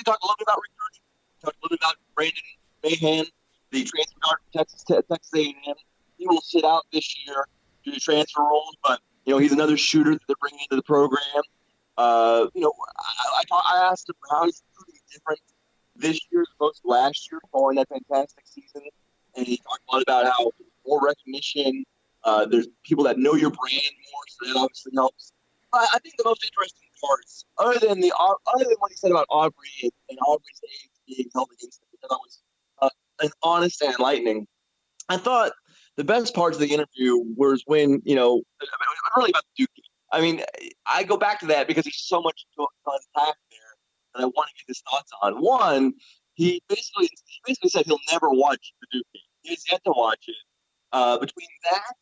C: talk a little bit about recruiting. We talked a little bit about Brandon Mahan, the transfer guard from Texas A&M. He will sit out this year due to transfer rules, but he's another shooter that they're bringing into the program. I asked him how he's recruiting different this year as opposed to last year, following that fantastic season. And he talked a lot about how more recognition, there's people that know your brand more, so that obviously helps. I think the most interesting parts, other than what he said about Aubrey and Aubrey's age being held against him, because that was an honest and enlightening. I thought the best parts of the interview was when, really about the Duke game. I mean, I go back to that because there's so much to unpack there that I want to get his thoughts on. One, he basically said he'll never watch the Duke game. He has yet to watch it. Between that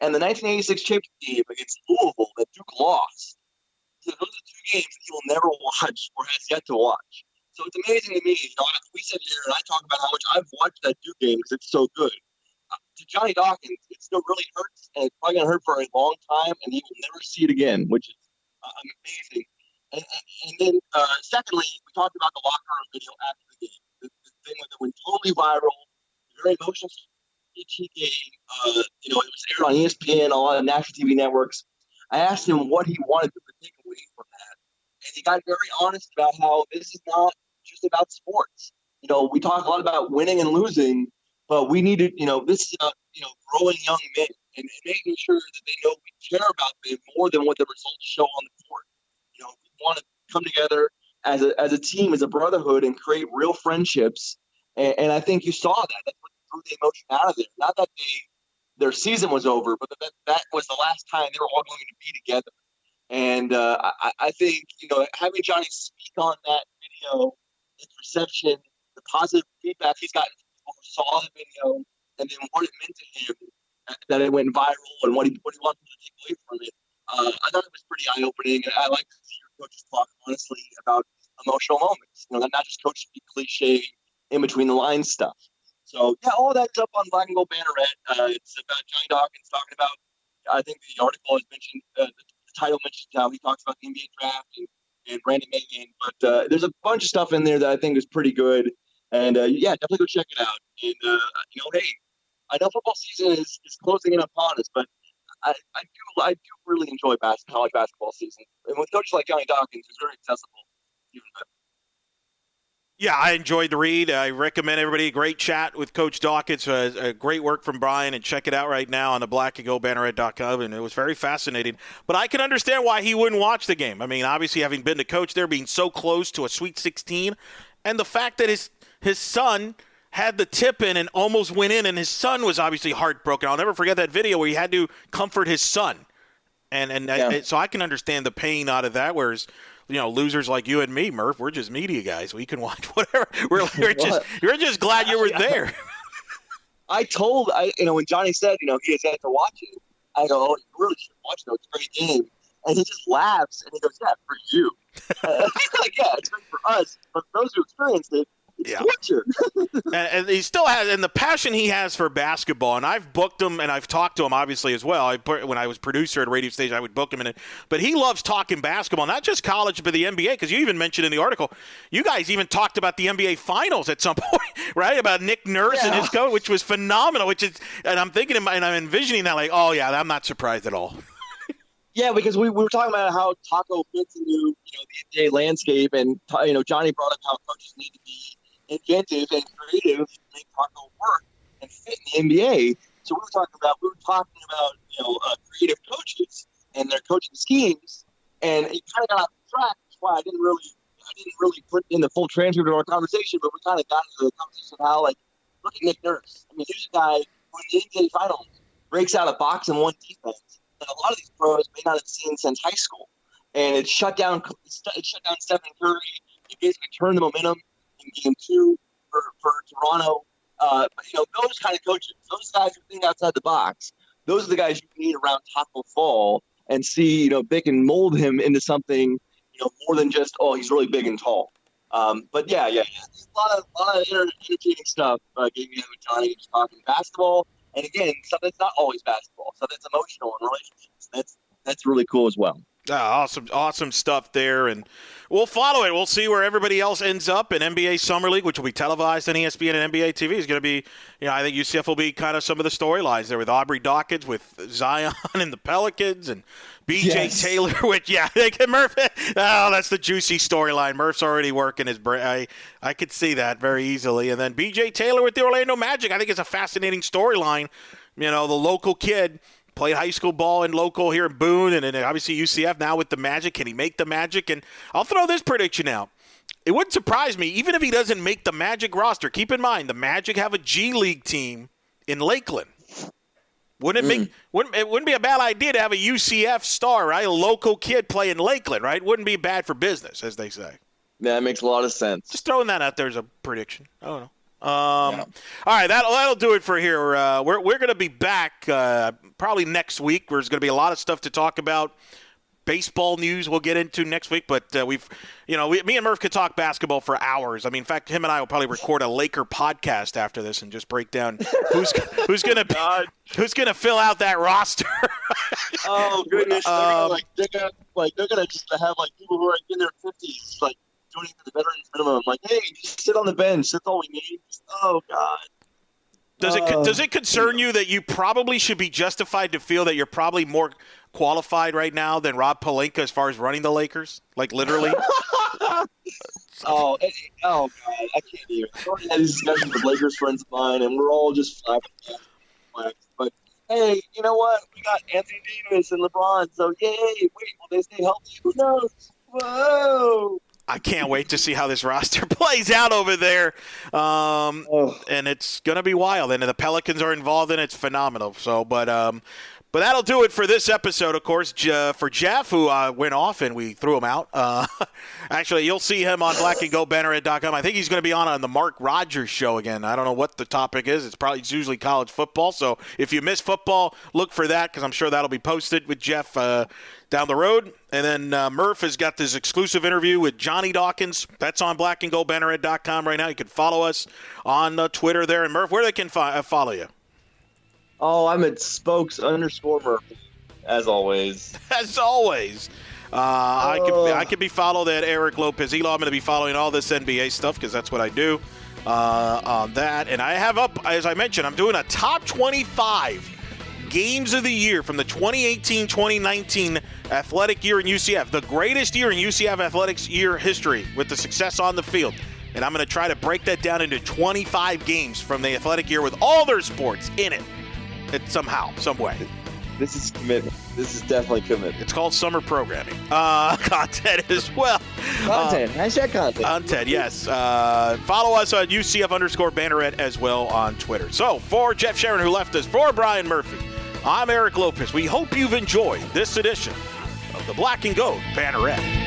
C: and the 1986 championship game against Louisville that Duke lost, so those are two games that he will never watch or has yet to watch. So it's amazing to me. We sit here and I talk about how much I've watched that Duke game because it's so good. To Johnny Dawkins, it still really hurts, and it's probably going to hurt for a long time, and he will never see it again, which is amazing. And then, secondly, we talked about the locker room video after the game. The thing that went totally viral, very emotional speech he gave. It was aired on ESPN, a lot of national TV networks. I asked him what he wanted to take away from that, and he got very honest about how this is not just about sports. We talk a lot about winning and losing, but we need to, this is about, growing young men and making sure that they know we care about them more than what the results show on the court. We want to come together as a team, as a brotherhood, and create real friendships. And I think you saw that. That's what drew the emotion out of there. Not that their season was over, but that was the last time they were all going to be together. And I think, having Johnny speak on that video, his reception, the positive feedback he's gotten from people who saw the video, and then what it meant to him, that it went viral, and what he wanted to take away from it. I thought it was pretty eye-opening. I like to see your coaches talk honestly about emotional moments. Not just coaches be cliche in between the lines stuff. So yeah, all that's up on Black and Gold Banneret. It's about Johnny Dawkins talking about. I think the article has mentioned the title mentions how he talks about the NBA draft and Brandon Magan. But there's a bunch of stuff in there that I think is pretty good. And yeah, definitely go check it out. And hey, I know football season is closing in upon us, but I do really enjoy college basketball season. And with coaches like Johnny Dawkins, who's very accessible, even better.
F: Yeah, I enjoyed the read. I recommend everybody a great chat with Coach Dawkins. Great work from Brian, and check it out right now on the blackandgoldbanneret.com. And it was very fascinating. But I can understand why he wouldn't watch the game. I mean, obviously, having been the coach there, being so close to a Sweet 16, and the fact that his son had the tip in and almost went in, and his son was obviously heartbroken. I'll never forget that video where he had to comfort his son. So I can understand the pain out of that, whereas losers like you and me, Murph, we're just media guys. We can watch whatever. You're just glad you were there.
C: When Johnny said, he has yet to watch it, I go, oh, you really should watch it. It's a great game. And he just laughs, and he goes, yeah, for you. Like, yeah, it's great for us. But for those who experienced it,
F: yeah. And he still has, and the passion he has for basketball, and I've booked him and I've talked to him obviously as well. When I was producer at a radio station, I would book him in it. But he loves talking basketball, not just college, but the NBA, because you even mentioned in the article, you guys even talked about the NBA Finals at some point, right? About Nick Nurse and his coach, which was phenomenal. And I'm thinking, and I'm envisioning that like, oh yeah, I'm not surprised at all.
C: Yeah, because we were talking about how Tacko fits into the NBA landscape, and Johnny brought up how coaches need to be inventive and creative to make Tacko work and fit in the NBA. So we were talking about creative coaches and their coaching schemes, and it kind of got off track. That's why I didn't really put in the full transcript of our conversation, but we kind of got into the conversation of how, like, look at Nick Nurse. I mean, here's a guy who in the NBA Finals breaks out a box and one defense that a lot of these pros may not have seen since high school, and it shut down Stephen Curry. It basically turned the momentum in game 2 for Toronto. But those kind of coaches, those guys who think outside the box, those are the guys you need around Tacko Fall and see, they can mold him into something, more than just, oh, he's really big and tall. But yeah. There's a lot of entertaining stuff. Gave me with Johnny just talking basketball. And again, stuff that's not always basketball, stuff that's emotional and relationships. That's really cool as well.
F: Awesome stuff there, and we'll follow it. We'll see where everybody else ends up in NBA Summer League, which will be televised on ESPN and NBA TV. Is going to be, I think UCF will be kind of some of the storylines there with Aubrey Dawkins, with Zion and the Pelicans, and B.J. Taylor. Which, Murph. Oh, that's the juicy storyline. Murph's already working his brain. I could see that very easily. And then B.J. Taylor with the Orlando Magic. I think it's a fascinating storyline. The local kid. Played high school ball in local here in Boone, and then obviously UCF now with the Magic. Can he make the Magic? And I'll throw this prediction out. It wouldn't surprise me, even if he doesn't make the Magic roster. Keep in mind, the Magic have a G League team in Lakeland. It wouldn't be a bad idea to have a UCF star, right? A local kid play in Lakeland, right? Wouldn't be bad for business, as they say.
C: Yeah, that makes a lot of sense.
F: Just throwing that out there as a prediction. I don't know. All right, that'll do it for here. We're going to be back probably next week. There's going to be a lot of stuff to talk about. Baseball news we'll get into next week, but me and Murph could talk basketball for hours. I mean, in fact, him and I will probably record a Laker podcast after this and just break down who's gonna fill out that roster.
C: Oh goodness, they're gonna just have like people who are in their 50s, like joining the veterans minimum. Like, hey, just sit on the bench. That's all we need. Oh God.
F: Does it concern you that you probably should be justified to feel that you're probably more qualified right now than Rob Pelinka as far as running the Lakers? Like, literally?
C: Oh, God, I can't even. I've already had these discussions with Lakers friends of mine, and we're all just flapping. But, hey, you know what? We got Anthony Davis and LeBron, so yay. Wait, will they stay healthy? Who knows? Whoa.
F: I can't wait to see how this roster plays out over there. And it's going to be wild. And the Pelicans are involved in it. It's phenomenal. So, but that'll do it for this episode, of course. For Jeff, who went off and we threw him out. Actually, you'll see him on blackandgoldbanneret.com. I think he's going to be on the Mark Rogers show again. I don't know what the topic is. It's usually college football. So if you miss football, look for that because I'm sure that'll be posted with Jeff down the road. And then Murph has got this exclusive interview with Johnny Dawkins. That's on blackandgoldbanneret.com right now. You can follow us on Twitter there. And Murph, where they can follow you?
C: Oh, I'm at spokes_Murphy, as always.
F: As always. I can be followed at Eric Lopez Elo. I'm going to be following all this NBA stuff because that's what I do on that. And I have up, as I mentioned, I'm doing a top 25 games of the year from the 2018-2019 athletic year in UCF, the greatest year in UCF athletics year history with the success on the field. And I'm going to try to break that down into 25 games from the athletic year with all their sports in it somehow, some way.
C: This is commitment. This is definitely commitment.
F: It's called summer programming. Content as well.
C: Content. Hashtag content.
F: Content, yes. Follow us on UCF_Banneret as well on Twitter. So, for Jeff Sharon, who left us, for Brian Murphy, I'm Eric Lopez. We hope you've enjoyed this edition of the Black and Gold Banneret.